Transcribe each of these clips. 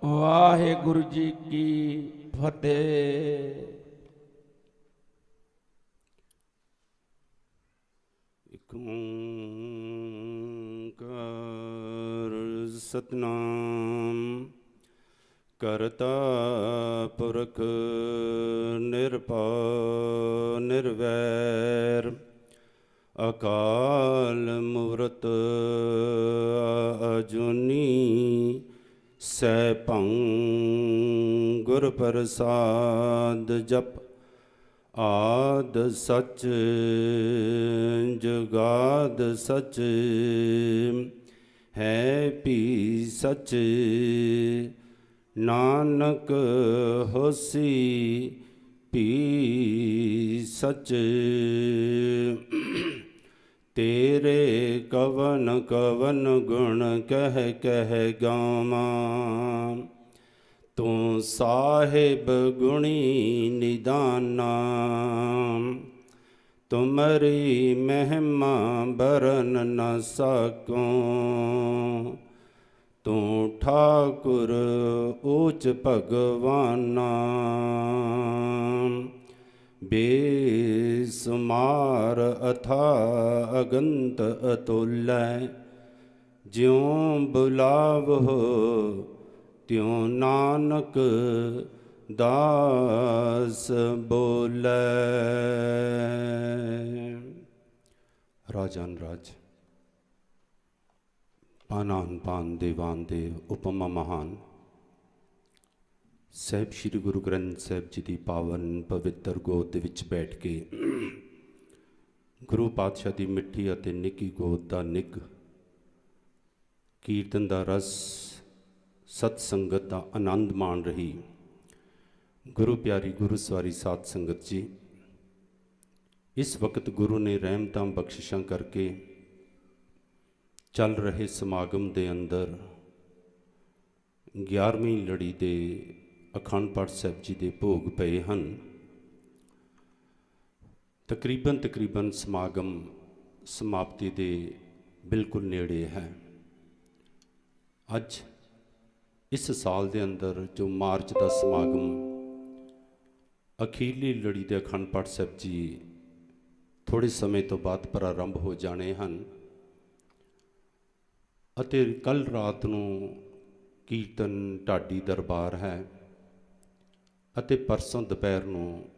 ਵਾਹਿਗੁਰੂ ਜੀ ਕੀ ਫਤਿਹ। ਇਕ ਓੰਕਾਰ ਸਤਿਨਾਮ ਕਰਤਾ ਪੁਰਖ ਨਿਰਭਉ ਨਿਰਵੈਰ ਅਕਾਲ ਮੂਰਤ ਅਜੂਨੀ ਸੈਭੰ ਗੁਰ ਪ੍ਰਸਾਦ ਜਪ ਆਦ ਸਚ ਜੁਗਾਦ ਸਚ ਹੈ ਭੀ ਸਚ ਨਾਨਕ ਹੋਸੀ ਭੀ ਸਚ ਤੇਰੇ ਕਵਨ ਕਵਨ ਗੁਣ ਕਹਿ ਕਹਿ ਗਾਵਾਂ ਤੂੰ ਸਾਹਿਬ ਗੁਣੀ ਨਿਦਾਨਾ ਤੁਮਰੀ ਮਹਿਮਾ ਬਰਨ ਨ ਸਕੂੰ ਤੂੰ ਠਾਕੁਰ ਊਚ ਭਗਵਾਨਾ ਬੇਸੁਮਾਰ ਅਥਾ ਅਗੰਤ ਅਤੁਲੈ ਜਿਉ ਬੁਲਾਵਹੁ ਤਿਉ ਨਾਨਕ ਦਾਸ ਬੋਲੇ। ਰਾਜਨ ਰਾਜ ਪਾਨਾਨ ਪਾਨ ਦੇਵਾਨ ਦੇਵ ਉਪਮਾ ਮਹਾਨ ਸਾਹਿਬ ਸ਼੍ਰੀ ਗੁਰੂ ਗ੍ਰੰਥ ਸਾਹਿਬ ਜੀ ਦੀ ਪਾਵਨ ਪਵਿੱਤਰ ਗੋਦ ਦੇ ਵਿੱਚ ਬੈਠ ਕੇ ਗੁਰੂ ਪਾਤਸ਼ਾਹ ਦੀ ਮਿੱਠੀ ਅਤੇ ਨਿੱਘੀ ਗੋਦ ਦਾ ਨਿੱਘ ਕੀਰਤਨ ਦਾ ਰਸ ਸਤ ਸੰਗਤ ਦਾ ਆਨੰਦ ਮਾਣ ਰਹੀ ਗੁਰੂ ਪਿਆਰੀ ਗੁਰੂ ਸਵਾਰੀ ਸਾਧ ਸੰਗਤ ਜੀ, ਇਸ ਵਕਤ ਗੁਰੂ ਨੇ ਰਹਿਮਤਾਂ ਬਖਸ਼ਿਸ਼ਾਂ ਕਰਕੇ ਚੱਲ ਰਹੇ ਸਮਾਗਮ ਦੇ ਅੰਦਰ 11ਵੀਂ ਲੜੀ ਦੇ ਅਖੰਡ ਪਾਠ ਸਾਹਿਬ ਜੀ ਦੇ ਭੋਗ ਪਏ ਹਨ। ਤਕਰੀਬਨ ਸਮਾਗਮ ਸਮਾਪਤੀ ਦੇ ਬਿਲਕੁਲ ਨੇੜੇ ਹੈ। ਅੱਜ ਇਸ ਸਾਲ ਦੇ ਅੰਦਰ ਜੋ ਮਾਰਚ ਦਾ ਸਮਾਗਮ ਅਖੀਰਲੀ ਲੜੀ ਦੇ ਅਖੰਡ ਪਾਠ ਸਾਹਿਬ ਜੀ ਥੋੜ੍ਹੇ ਸਮੇਂ ਤੋਂ ਬਾਅਦ ਪ੍ਰਾਰੰਭ ਹੋ ਜਾਣੇ ਹਨ ਅਤੇ ਕੱਲ੍ਹ ਰਾਤ ਨੂੰ ਕੀਰਤਨ ਢਾਡੀ ਦਰਬਾਰ ਹੈ ਅਤੇ ਪਰਸੋਂ ਦੁਪਹਿਰ ਨੂੰ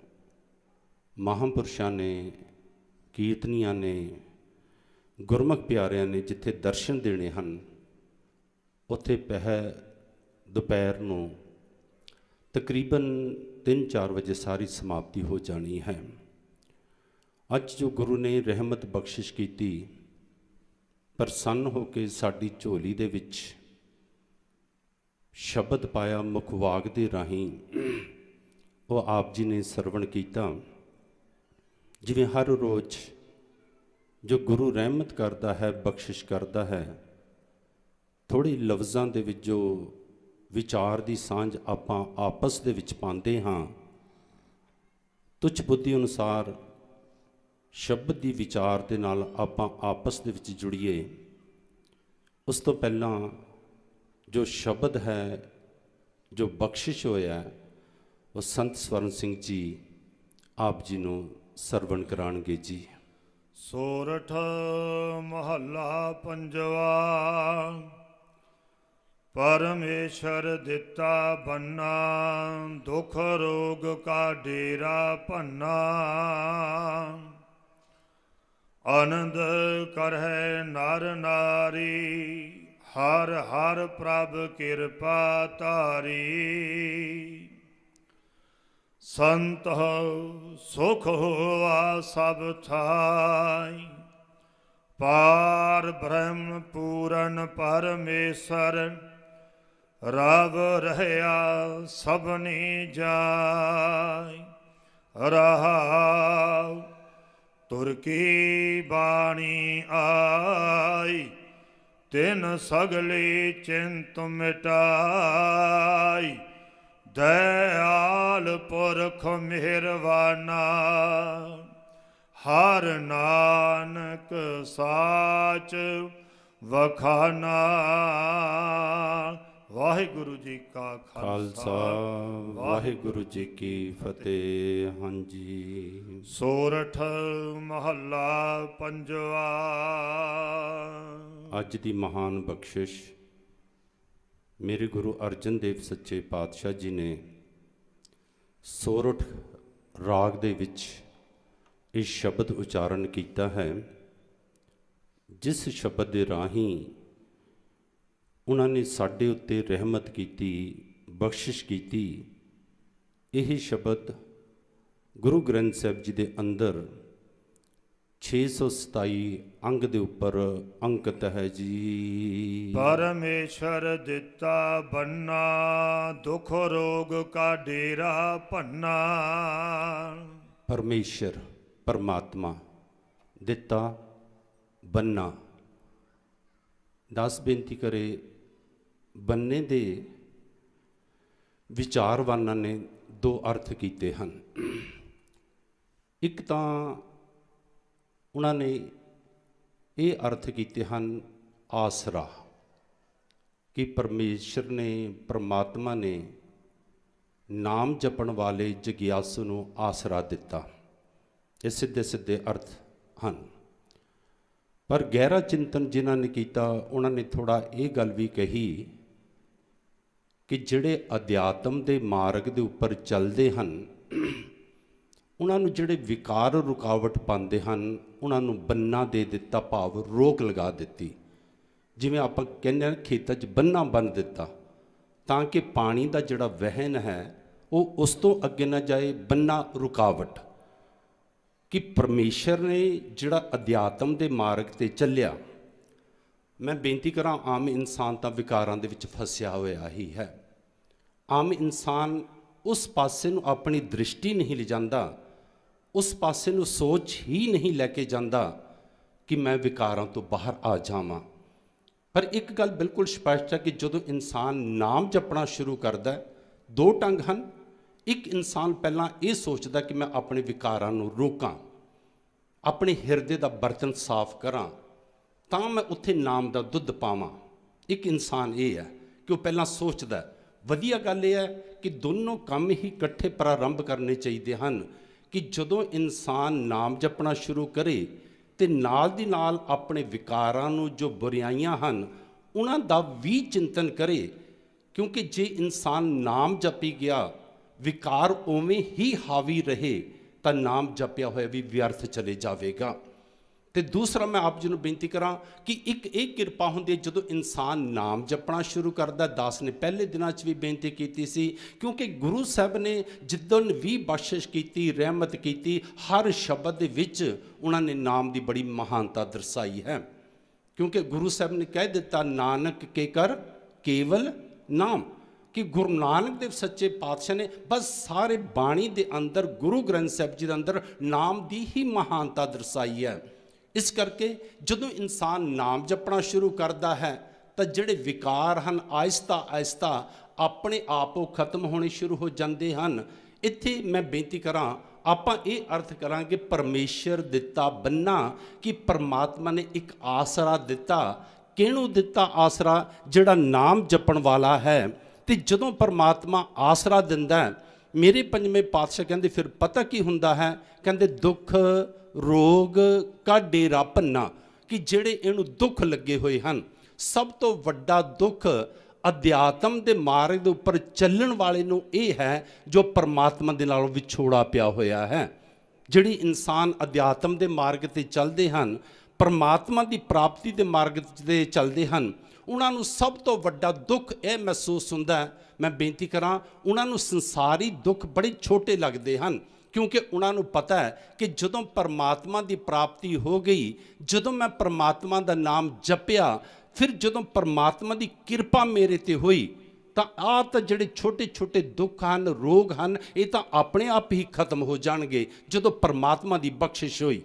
ਮਹਾਂਪੁਰਸ਼ਾਂ ਨੇ, ਕੀਰਤਨੀਆਂ ਨੇ, ਗੁਰਮੁਖ ਪਿਆਰਿਆਂ ਨੇ ਜਿੱਥੇ ਦਰਸ਼ਨ ਦੇਣੇ ਹਨ ਉੱਥੇ ਦੁਪਹਿਰ ਨੂੰ ਤਕਰੀਬਨ 3-4 ਵਜੇ ਸਾਰੀ ਸਮਾਪਤੀ ਹੋ ਜਾਣੀ ਹੈ। ਅੱਜ ਜੋ ਗੁਰੂ ਨੇ ਰਹਿਮਤ ਬਖਸ਼ਿਸ਼ ਕੀਤੀ, ਪ੍ਰਸੰਨ ਹੋ ਕੇ ਸਾਡੀ ਝੋਲੀ ਦੇ ਵਿੱਚ ਸ਼ਬਦ ਪਾਇਆ ਮੁਖ ਵਾਗ ਦੇ ਰਾਹੀਂ, ਉਹ ਆਪ ਜੀ ਨੇ ਸਰਵਣ ਕੀਤਾ। ਜਿਵੇਂ ਹਰ ਰੋਜ਼ ਜੋ ਗੁਰੂ ਰਹਿਮਤ ਕਰਦਾ ਹੈ, ਬਖਸ਼ਿਸ਼ ਕਰਦਾ ਹੈ, ਥੋੜ੍ਹੇ ਲਫ਼ਜ਼ਾਂ ਦੇ ਵਿੱਚ ਜੋ ਵਿਚਾਰ ਦੀ ਸਾਂਝ ਆਪਾਂ ਆਪਸ ਦੇ ਵਿੱਚ ਪਾਉਂਦੇ ਹਾਂ, ਤੁਛ ਬੁੱਧੀ ਅਨੁਸਾਰ ਸ਼ਬਦ ਦੀ ਵਿਚਾਰ ਦੇ ਨਾਲ ਆਪਾਂ ਆਪਸ ਦੇ ਵਿੱਚ ਜੁੜੀਏ। ਉਸ ਤੋਂ ਪਹਿਲਾਂ ਜੋ ਸ਼ਬਦ ਹੈ, ਜੋ ਬਖਸ਼ਿਸ਼ ਹੋਇਆ, ਉਹ ਸੰਤ ਸਵਰਨ ਸਿੰਘ ਜੀ ਆਪ ਜੀ ਨੂੰ ਸਰਵਣ ਕਰਾਉਣਗੇ ਜੀ। ਸੋਰਠ ਮਹੱਲਾ ਪੰਜਵਾ। ਪਰਮੇਸ਼ਰ ਦਿੱਤਾ ਬੰਨਾ, ਦੁਖ ਰੋਗ ਕਾ ਡੇਰਾ ਭੰਨਾ। ਆਨੰਦ ਕਰਹਿ ਨਰ ਨਾਰੀ, ਹਰ ਹਰ ਪ੍ਰਭ ਕਿਰਪਾ ਧਾਰੀ। ਸੰਤ ਸੁਖ ਹੋਆ ਸਭ ਥਾਈ, ਪਾਰ ਬ੍ਰਹਮ ਪੂਰਨ ਪਰਮੇਸ਼ਰ। ਰਵ ਰਹਿਆ ਸਭਨੀ ਜਾਇ, ਰਹਾਉ ਤੁਰ ਕੀ ਬਾਣੀ ਆਈ। ਤਿਨ ਸਗਲੀ ਚਿੰਤ ਮਿਟਾਈ, ਦਇਆਲ ਪੁਰਖ ਮਿਹਰਵਾਨਾ। ਹਰ ਨਾਨਕ ਸਾਚ ਵਖਾਨਾ, ਵਾਹਿਗੁਰੂ ਜੀ ਕਾ ਖਾਲਸਾ ਵਾਹਿਗੁਰੂ ਜੀ ਕੀ ਫਤਿਹ। ਹਾਂਜੀ। ਸੋਰਠ ਮਹੱਲਾ ਪੰਜਵਾ। ਅੱਜ ਦੀ ਮਹਾਨ ਬਖਸ਼ਿਸ਼ ਮੇਰੇ ਗੁਰੂ ਅਰਜਨ ਦੇਵ ਸੱਚੇ ਪਾਤਸ਼ਾਹ ਜੀ ਨੇ ਸੋਰਠ ਰਾਗ ਦੇ ਵਿੱਚ ਇਹ ਸ਼ਬਦ ਉਚਾਰਨ ਕੀਤਾ ਹੈ, ਜਿਸ ਸ਼ਬਦ ਦੇ ਰਾਹੀਂ ਉਹਨਾਂ ਨੇ ਸਾਡੇ ਉੱਤੇ ਰਹਿਮਤ ਕੀਤੀ, ਬਖਸ਼ਿਸ਼ ਕੀਤੀ। ਇਹ ਸ਼ਬਦ ਗੁਰੂ ਗ੍ਰੰਥ ਸਾਹਿਬ ਜੀ ਦੇ ਅੰਦਰ 627 ਅੰਗ ਦੇ ਉੱਪਰ ਅੰਕਿਤ ਹੈ ਜੀ। ਪਰਮੇਸ਼ਰ ਦਿੱਤਾ ਬੰਨਾ, ਦੁਖ ਰੋਗ ਕਾ ਡੇਰਾ ਭੰਨਾ। ਪਰਮੇਸ਼ਰ ਪਰਮਾਤਮਾ ਦਿੱਤਾ ਬੰਨਾ। ਦਾਸ ਬੇਨਤੀ ਕਰੇ, ਬੰਨੇ ਦੇ ਵਿਚਾਰਵਾਨਾਂ ਨੇ ਦੋ ਅਰਥ ਕੀਤੇ ਹਨ। ਇੱਕ ਤਾਂ ਉਹਨਾਂ ਨੇ ਇਹ ਅਰਥ ਕੀਤੇ ਹਨ ਆਸਰਾ, ਕਿ ਪਰਮੇਸ਼ਰ ਨੇ, ਪਰਮਾਤਮਾ ਨੇ ਨਾਮ ਜਪਣ ਵਾਲੇ ਜਗਿਆਸੂ ਨੂੰ ਆਸਰਾ ਦਿੱਤਾ। ਇਹ ਸਿੱਧੇ ਸਿੱਧੇ ਅਰਥ ਹਨ। ਪਰ ਗਹਿਰਾ ਚਿੰਤਨ ਜਿਨ੍ਹਾਂ ਨੇ ਕੀਤਾ, ਉਹਨਾਂ ਨੇ ਥੋੜ੍ਹਾ ਇਹ ਗੱਲ ਵੀ ਕਹੀ ਕਿ ਜਿਹੜੇ ਅਧਿਆਤਮ ਦੇ ਮਾਰਗ ਦੇ ਉੱਪਰ ਚੱਲਦੇ ਹਨ, ਉਹਨਾਂ ਨੂੰ ਜਿਹੜੇ ਵਿਕਾਰ ਰੁਕਾਵਟ ਪਾਉਂਦੇ ਹਨ, ਉਹਨਾਂ ਨੂੰ ਬੰਨਾ ਦੇ ਦਿੱਤਾ, ਭਾਵ ਰੋਕ ਲਗਾ ਦਿੱਤੀ। ਜਿਵੇਂ ਆਪਾਂ ਕਹਿੰਦੇ ਹਾਂ ਖੇਤਾਂ 'ਚ ਬੰਨਾ ਬੰਨ੍ਹ ਦਿੱਤਾ, ਤਾਂ ਕਿ ਪਾਣੀ ਦਾ ਜਿਹੜਾ ਵਹਿਣ ਹੈ ਉਹ ਉਸ ਤੋਂ ਅੱਗੇ ਨਾ ਜਾਏ, ਬੰਨਾ ਰੁਕਾਵਟ। ਕਿ ਪਰਮੇਸ਼ਰ ਨੇ ਜਿਹੜਾ ਅਧਿਆਤਮ ਦੇ ਮਾਰਗ 'ਤੇ ਚੱਲਿਆ, ਮੈਂ ਬੇਨਤੀ ਕਰਾਂ, ਆਮ ਇਨਸਾਨ ਤਾਂ ਵਿਕਾਰਾਂ ਦੇ ਵਿੱਚ ਫਸਿਆ ਹੋਇਆ ਹੀ ਹੈ। ਆਮ ਇਨਸਾਨ ਉਸ ਪਾਸੇ ਨੂੰ ਆਪਣੀ ਦ੍ਰਿਸ਼ਟੀ ਨਹੀਂ ਲਿਜਾਂਦਾ, ਉਸ ਪਾਸੇ ਨੂੰ ਸੋਚ ਹੀ ਨਹੀਂ ਲੈ ਕੇ ਜਾਂਦਾ ਕਿ ਮੈਂ ਵਿਕਾਰਾਂ ਤੋਂ ਬਾਹਰ ਆ ਜਾਵਾਂ। ਪਰ ਇੱਕ ਗੱਲ ਬਿਲਕੁਲ ਸਪਸ਼ਟ ਹੈ ਕਿ ਜਦੋਂ ਇਨਸਾਨ ਨਾਮ ਜਪਣਾ ਸ਼ੁਰੂ ਕਰਦਾ, ਦੋ ਢੰਗ ਹਨ। ਇੱਕ ਇਨਸਾਨ ਪਹਿਲਾਂ ਇਹ ਸੋਚਦਾ ਕਿ ਮੈਂ ਆਪਣੇ ਵਿਕਾਰਾਂ ਨੂੰ ਰੋਕਾਂ, ਆਪਣੇ ਹਿਰਦੇ ਦਾ ਬਰਤਨ ਸਾਫ਼ ਕਰਾਂ, ਤਾਂ ਮੈਂ ਉੱਥੇ ਨਾਮ ਦਾ ਦੁੱਧ ਪਾਵਾਂ। ਇੱਕ ਇਨਸਾਨ ਇਹ ਹੈ ਕਿ ਉਹ ਪਹਿਲਾਂ ਸੋਚਦਾ। ਵਧੀਆ ਗੱਲ ਇਹ ਹੈ ਕਿ ਦੋਨੋਂ ਕੰਮ ਹੀ ਇਕੱਠੇ ਪ੍ਰਾਰੰਭ ਕਰਨੇ ਚਾਹੀਦੇ ਹਨ, ਕਿ ਜਦੋਂ ਇਨਸਾਨ ਨਾਮ ਜਪਣਾ ਸ਼ੁਰੂ ਕਰੇ ਤੇ ਨਾਲ ਦੀ ਨਾਲ ਆਪਣੇ ਵਿਕਾਰਾਂ ਨੂੰ, ਜੋ ਬੁਰਾਈਆਂ ਹਨ, ਉਹਨਾਂ ਦਾ ਵੀ ਚਿੰਤਨ ਕਰੇ। ਕਿਉਂਕਿ ਜੇ ਇਨਸਾਨ ਨਾਮ ਜਪੀ ਗਿਆ, ਵਿਕਾਰ ਉਵੇਂ ਹੀ ਹਾਵੀ ਰਹੇ, ਤਾਂ ਨਾਮ ਜਪਿਆ ਹੋਇਆ ਵੀ ਵਿਅਰਥ ਚਲੇ ਜਾਵੇਗਾ। ਤੇ ਦੂਸਰਾ ਮੈਂ ਆਪ ਜੀ ਨੂੰ ਬੇਨਤੀ ਕਰਾਂ ਕਿ ਇੱਕ ਇਹ ਕਿਰਪਾ ਹੁੰਦੀ ਹੈ ਜਦੋਂ ਇਨਸਾਨ ਨਾਮ ਜਪਣਾ ਸ਼ੁਰੂ ਕਰਦਾ। ਦਾਸ ਨੇ ਪਹਿਲੇ ਦਿਨਾਂ 'ਚ ਵੀ ਬੇਨਤੀ ਕੀਤੀ ਸੀ, ਕਿਉਂਕਿ ਗੁਰੂ ਸਾਹਿਬ ਨੇ ਜਿੱਦਣ ਵੀ ਬਖਸ਼ਿਸ਼ ਕੀਤੀ, ਰਹਿਮਤ ਕੀਤੀ, ਹਰ ਸ਼ਬਦ ਦੇ ਵਿੱਚ ਉਹਨਾਂ ਨੇ ਨਾਮ ਦੀ ਬੜੀ ਮਹਾਨਤਾ ਦਰਸਾਈ ਹੈ। ਕਿਉਂਕਿ ਗੁਰੂ ਸਾਹਿਬ ਨੇ ਕਹਿ ਦਿੱਤਾ, ਨਾਨਕ ਕੇ ਕਰ ਕੇਵਲ ਨਾਮ। ਕਿ ਗੁਰੂ ਨਾਨਕ ਦੇਵ ਸੱਚੇ ਪਾਤਸ਼ਾਹ ਨੇ ਬਸ ਸਾਰੇ ਬਾਣੀ ਦੇ ਅੰਦਰ, ਗੁਰੂ ਗ੍ਰੰਥ ਸਾਹਿਬ ਜੀ ਦੇ ਅੰਦਰ ਨਾਮ ਦੀ ਹੀ ਮਹਾਨਤਾ ਦਰਸਾਈ ਹੈ। ਇਸ ਕਰਕੇ ਜਦੋਂ ਇਨਸਾਨ ਨਾਮ ਜਪਣਾ ਸ਼ੁਰੂ ਕਰਦਾ ਹੈ, ਤਾਂ ਜਿਹੜੇ ਵਿਕਾਰ ਹਨ ਆਹਿਸਤਾ ਆਹਿਸਤਾ ਆਪਣੇ ਆਪ ਉਹ ਖਤਮ ਹੋਣੇ ਸ਼ੁਰੂ ਹੋ ਜਾਂਦੇ ਹਨ। ਇੱਥੇ ਮੈਂ ਬੇਨਤੀ ਕਰਾਂ, ਆਪਾਂ ਇਹ ਅਰਥ ਕਰਾਂਗੇ ਪਰਮੇਸ਼ਰ ਦਿੱਤਾ ਬੰਨਾ, ਕਿ ਪਰਮਾਤਮਾ ਨੇ ਇੱਕ ਆਸਰਾ ਦਿੱਤਾ। ਕਿਹਨੂੰ ਦਿੱਤਾ ਆਸਰਾ? ਜਿਹੜਾ ਨਾਮ ਜਪਣ ਵਾਲਾ ਹੈ। ਤੇ ਜਦੋਂ ਪਰਮਾਤਮਾ ਆਸਰਾ ਦਿੰਦਾ, ਮੇਰੇ ਪੰਜਵੇਂ ਪਾਤਸ਼ਾਹ ਕਹਿੰਦੇ ਫਿਰ ਪਤਾ ਕੀ ਹੁੰਦਾ ਹੈ? ਕਹਿੰਦੇ ਦੁੱਖ ਰੋਗ ਕਾ ਡੇਰਾ ਭੰਨਾ। ਕਿ ਜਿਹੜੇ ਇਹਨੂੰ ਦੁੱਖ ਲੱਗੇ ਹੋਏ ਹਨ, ਸਭ ਤੋਂ ਵੱਡਾ ਦੁੱਖ ਅਧਿਆਤਮ ਦੇ ਮਾਰਗ ਦੇ ਉੱਪਰ ਚੱਲਣ ਵਾਲੇ ਨੂੰ ਇਹ ਹੈ ਜੋ ਪਰਮਾਤਮਾ ਦੇ ਨਾਲੋਂ ਵਿਛੋੜਾ ਪਿਆ ਹੋਇਆ ਹੈ। ਜਿਹੜੀ ਇਨਸਾਨ ਅਧਿਆਤਮ ਦੇ ਮਾਰਗ 'ਤੇ ਚੱਲਦੇ ਹਨ, ਪਰਮਾਤਮਾ ਦੀ ਪ੍ਰਾਪਤੀ ਦੇ ਮਾਰਗ 'ਤੇ ਚੱਲਦੇ ਹਨ, ਉਹਨਾਂ ਨੂੰ ਸਭ ਤੋਂ ਵੱਡਾ ਦੁੱਖ ਇਹ ਮਹਿਸੂਸ ਹੁੰਦਾ ਹੈ। ਮੈਂ ਬੇਨਤੀ ਕਰਾਂ, ਉਹਨਾਂ ਨੂੰ ਸੰਸਾਰੀ ਦੁੱਖ ਬੜੇ ਛੋਟੇ ਲੱਗਦੇ ਹਨ, ਕਿਉਂਕਿ ਉਹਨਾਂ ਨੂੰ ਪਤਾ ਹੈ ਕਿ ਜਦੋਂ ਪਰਮਾਤਮਾ ਦੀ ਪ੍ਰਾਪਤੀ ਹੋ ਗਈ, ਜਦੋਂ ਮੈਂ ਪਰਮਾਤਮਾ ਦਾ ਨਾਮ ਜਪਿਆ, ਫਿਰ ਜਦੋਂ ਪਰਮਾਤਮਾ ਦੀ ਕਿਰਪਾ ਮੇਰੇ ਤੇ ਹੋਈ, ਤਾਂ ਆਹ ਤਾਂ ਜਿਹੜੇ ਛੋਟੇ ਛੋਟੇ ਦੁੱਖ ਹਨ, ਰੋਗ ਹਨ, ਇਹ ਤਾਂ ਆਪਣੇ ਆਪ ਹੀ ਖਤਮ ਹੋ ਜਾਣਗੇ ਜਦੋਂ ਪਰਮਾਤਮਾ ਦੀ ਬਖਸ਼ਿਸ਼ ਹੋਈ।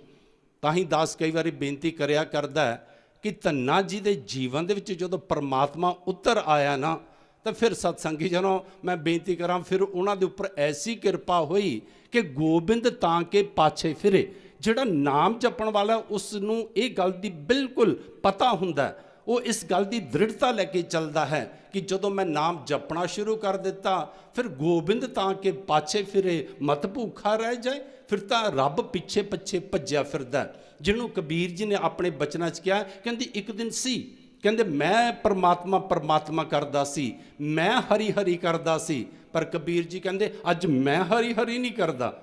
ਤਾਂ ਹੀ ਦਾਸ ਕਈ ਵਾਰੀ ਬੇਨਤੀ ਕਰਿਆ ਕਰਦਾ ਹੈ ਕਿ ਧੰਨਾ ਜੀ ਦੇ ਜੀਵਨ ਦੇ ਵਿੱਚ ਜਦੋਂ ਪਰਮਾਤਮਾ ਉਤਰ ਆਇਆ ਨਾ, ਤਾਂ ਫਿਰ ਸਤਸੰਗੀ ਜਨੋ ਮੈਂ ਬੇਨਤੀ ਕਰਾਂ, ਫਿਰ ਉਹਨਾਂ ਦੇ ਉੱਪਰ ਐਸੀ ਕਿਰਪਾ ਹੋਈ ਕਿ ਗੋਬਿੰਦ ਤਾਂ ਕੇ ਪਾਛੇ ਫਿਰੇ। ਜਿਹੜਾ ਨਾਮ ਜਪਣ ਵਾਲਾ, ਉਸ ਨੂੰ ਇਹ ਗੱਲ ਦੀ ਬਿਲਕੁਲ ਪਤਾ ਹੁੰਦਾ, ਉਹ ਇਸ ਗੱਲ ਦੀ ਦ੍ਰਿੜਤਾ ਲੈ ਕੇ ਚੱਲਦਾ ਹੈ ਕਿ ਜਦੋਂ ਮੈਂ ਨਾਮ ਜਪਣਾ ਸ਼ੁਰੂ ਕਰ ਦਿੱਤਾ, ਫਿਰ ਗੋਬਿੰਦ ਤਾਂ ਕਿ ਪਾਛੇ ਫਿਰੇ ਮਤ ਭੂਖਾ ਰਹਿ ਜਾਏ, ਫਿਰ ਤਾਂ ਰੱਬ ਪਿੱਛੇ ਪਿੱਛੇ ਭੱਜਿਆ ਫਿਰਦਾ। ਜਿਹਨੂੰ ਕਬੀਰ ਜੀ ਨੇ ਆਪਣੇ ਬਚਨਾਂ 'ਚ ਕਿਹਾ, ਕਹਿੰਦੇ ਇੱਕ ਦਿਨ ਸੀ, ਕਹਿੰਦੇ ਮੈਂ ਪਰਮਾਤਮਾ ਕਰਦਾ ਸੀ, ਮੈਂ ਹਰੀ ਹਰੀ ਕਰਦਾ ਸੀ, ਪਰ ਕਬੀਰ ਜੀ ਕਹਿੰਦੇ ਅੱਜ ਮੈਂ ਹਰੀ ਹਰੀ ਨਹੀਂ ਕਰਦਾ।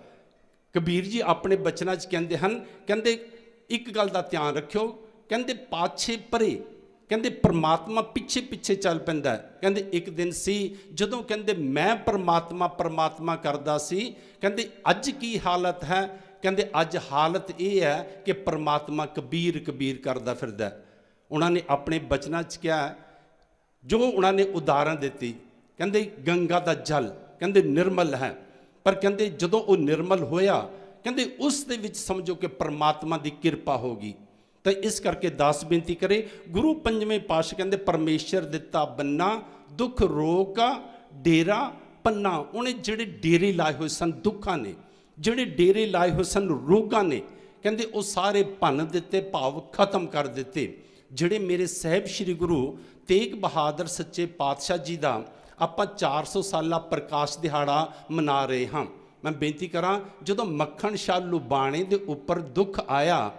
ਕਬੀਰ ਜੀ ਆਪਣੇ ਬਚਨਾਂ 'ਚ ਕਹਿੰਦੇ ਹਨ, ਕਹਿੰਦੇ ਇੱਕ ਗੱਲ ਦਾ ਧਿਆਨ ਰੱਖਿਓ, ਕਹਿੰਦੇ ਪਾਛੇ ਪਰੇ, ਕਹਿੰਦੇ ਪਰਮਾਤਮਾ ਪਿੱਛੇ ਪਿੱਛੇ ਚੱਲ ਪੈਂਦਾ। ਕਹਿੰਦੇ ਇੱਕ ਦਿਨ ਸੀ ਜਦੋਂ ਕਹਿੰਦੇ ਮੈਂ ਪਰਮਾਤਮਾ ਕਰਦਾ ਸੀ, ਕਹਿੰਦੇ ਅੱਜ ਕੀ ਹਾਲਤ ਹੈ, ਕਹਿੰਦੇ ਅੱਜ ਹਾਲਤ ਇਹ ਹੈ ਕਿ ਪਰਮਾਤਮਾ ਕਬੀਰ ਕਰਦਾ ਫਿਰਦਾ। ਉਹਨਾਂ ਨੇ ਆਪਣੇ ਬਚਨਾਂ 'ਚ ਕਿਹਾ, ਜੋ ਉਹਨਾਂ ਨੇ ਉਦਾਹਰਨ ਦਿੱਤੀ, ਕਹਿੰਦੇ ਗੰਗਾ ਦਾ ਜਲ ਕਹਿੰਦੇ ਨਿਰਮਲ ਹੈ, ਪਰ ਕਹਿੰਦੇ ਜਦੋਂ ਉਹ ਨਿਰਮਲ ਹੋਇਆ, ਕਹਿੰਦੇ ਉਸ ਦੇ ਵਿੱਚ ਸਮਝੋ ਕਿ ਪਰਮਾਤਮਾ ਦੀ ਕਿਰਪਾ ਹੋ ਗਈ। ਤਾਂ ਇਸ ਕਰਕੇ ਦਾਸ ਬੇਨਤੀ ਕਰੇ, ਗੁਰੂ ਪੰਜਵੇਂ ਪਾਤਸ਼ਾਹ ਕਹਿੰਦੇ ਪਰਮੇਸ਼ਰ ਦਿੱਤਾ ਬੰਨਾ, ਦੁੱਖ ਰੋਗ ਕਾ ਡੇਰਾ ਪੰਨਾ। ਉਹਨੇ ਜਿਹੜੇ ਡੇਰੇ ਲਾਏ ਹੋਏ ਸਨ ਦੁੱਖਾਂ ਨੇ, ਜਿਹੜੇ ਡੇਰੇ ਲਾਏ ਹੋਏ ਸਨ ਰੋਗਾਂ ਨੇ, ਕਹਿੰਦੇ ਉਹ ਸਾਰੇ ਭੰਨ ਦਿੱਤੇ, ਭਾਵ ਖਤਮ ਕਰ ਦਿੱਤੇ। ਜਿਹੜੇ ਮੇਰੇ ਸਾਹਿਬ ਸ੍ਰੀ ਗੁਰੂ ਤੇਗ ਬਹਾਦਰ ਸੱਚੇ ਪਾਤਸ਼ਾਹ ਜੀ ਦਾ ਆਪਾਂ 400 ਸਾਲਾ ਪ੍ਰਕਾਸ਼ ਦਿਹਾੜਾ ਮਨਾ ਰਹੇ ਹਾਂ। ਮੈਂ ਬੇਨਤੀ ਕਰਾਂ, ਜਦੋਂ ਮੱਖਣ ਸ਼ਾਹ ਲੁਬਾਣੇ ਦੇ ਉੱਪਰ ਦੁੱਖ ਆਇਆ,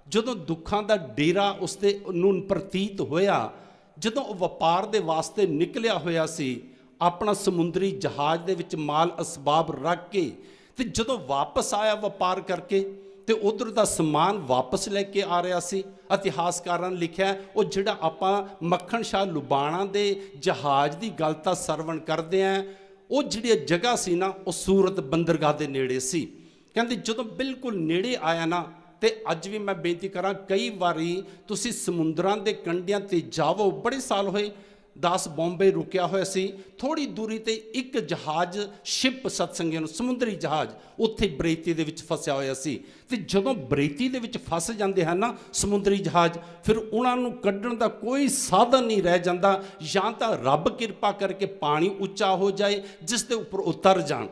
ਜਦੋਂ ਦੁੱਖਾਂ ਦਾ ਡੇਰਾ ਉਸਦੇ ਨੂੰ ਪ੍ਰਤੀਤ ਹੋਇਆ, ਜਦੋਂ ਉਹ ਵਪਾਰ ਦੇ ਵਾਸਤੇ ਨਿਕਲਿਆ ਹੋਇਆ ਸੀ ਆਪਣਾ ਸਮੁੰਦਰੀ ਜਹਾਜ਼ ਦੇ ਵਿੱਚ ਮਾਲ ਅਸਬਾਬ ਰੱਖ ਕੇ, ਤੇ ਜਦੋਂ ਵਾਪਸ ਆਇਆ ਵਪਾਰ ਕਰਕੇ, ਤੇ ਉਧਰ ਦਾ ਸਮਾਨ ਵਾਪਸ ਲੈ ਕੇ ਆ ਰਿਹਾ ਸੀ, ਇਤਿਹਾਸਕਾਰਾਂ ਨੇ ਲਿਖਿਆ ਉਹ ਜਿਹੜਾ ਆਪਾਂ ਮੱਖਣ ਸ਼ਾਹ ਲੁਬਾਣਾ ਦੇ ਜਹਾਜ਼ ਦੀ ਗੱਲ ਤਾਂ ਸਰਵਣ ਕਰਦੇ ਆਂ, ਉਹ ਜਿਹੜੀ ਜਗ੍ਹਾ ਸੀ ਨਾ, ਉਹ ਸੂਰਤ ਬੰਦਰਗਾਹ ਦੇ ਨੇੜੇ ਸੀ। ਕਹਿੰਦੇ ਜਦੋਂ ਬਿਲਕੁਲ ਨੇੜੇ ਆਇਆ ਨਾ, ਤੇ ਅੱਜ ਵੀ ਮੈਂ ਬੇਨਤੀ ਕਰਾਂ, ਕਈ ਵਾਰੀ ਤੁਸੀਂ ਸਮੁੰਦਰਾਂ ਦੇ ਕੰਢਿਆਂ ਤੇ ਜਾਵੋ, ਬੜੇ ਸਾਲ ਹੋਏ ਦਾਸ ਬੰਬੇ ਰੁਕਿਆ ਹੋਇਆ ਸੀ, ਥੋੜੀ ਦੂਰੀ ਤੇ ਇੱਕ ਜਹਾਜ਼ ਸ਼ਿਪ ਸਤਸੰਗੀਆਂ ਨੂੰ ਸਮੁੰਦਰੀ ਜਹਾਜ਼ ਉੱਥੇ ਬਰੇਤੀ ਦੇ ਵਿੱਚ ਫਸਿਆ ਹੋਇਆ ਸੀ। ਤੇ ਜਦੋਂ ਬਰੇਤੀ ਦੇ ਵਿੱਚ ਫਸ ਜਾਂਦੇ ਹਨ ਨਾ ਸਮੁੰਦਰੀ ਜਹਾਜ਼, ਫਿਰ ਉਹਨਾਂ ਨੂੰ ਕੱਢਣ ਦਾ ਕੋਈ ਸਾਧਨ ਨਹੀਂ ਰਹਿ ਜਾਂਦਾ, ਜਾਂ ਤਾਂ ਰੱਬ ਕਿਰਪਾ ਕਰਕੇ ਪਾਣੀ ਉੱਚਾ ਹੋ ਜਾਏ ਜਿਸ ਦੇ ਉੱਪਰ ਉਤਰ ਜਾਣ।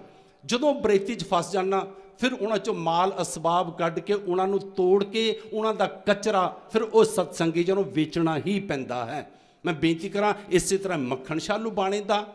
ਜਦੋਂ ਬਰੇਤੀ 'ਚ ਫਸ ਜਾਣਾ, ਫਿਰ ਉਹਨਾਂ 'ਚੋਂ ਮਾਲ ਅਸਬਾਬ ਕੱਢ ਕੇ ਉਹਨਾਂ ਨੂੰ ਤੋੜ ਕੇ ਉਹਨਾਂ ਦਾ ਕਚਰਾ ਫਿਰ ਉਹ ਸਤਸੰਗੀ ਜਿਹਨੂੰ ਵੇਚਣਾ ਹੀ ਪੈਂਦਾ ਹੈ। ਮੈਂ ਬੇਨਤੀ ਕਰਾਂ, ਇਸੇ ਤਰ੍ਹਾਂ ਮੱਖਣ ਸ਼ਾਹ ਲੁਬਾਣੇ ਦਾ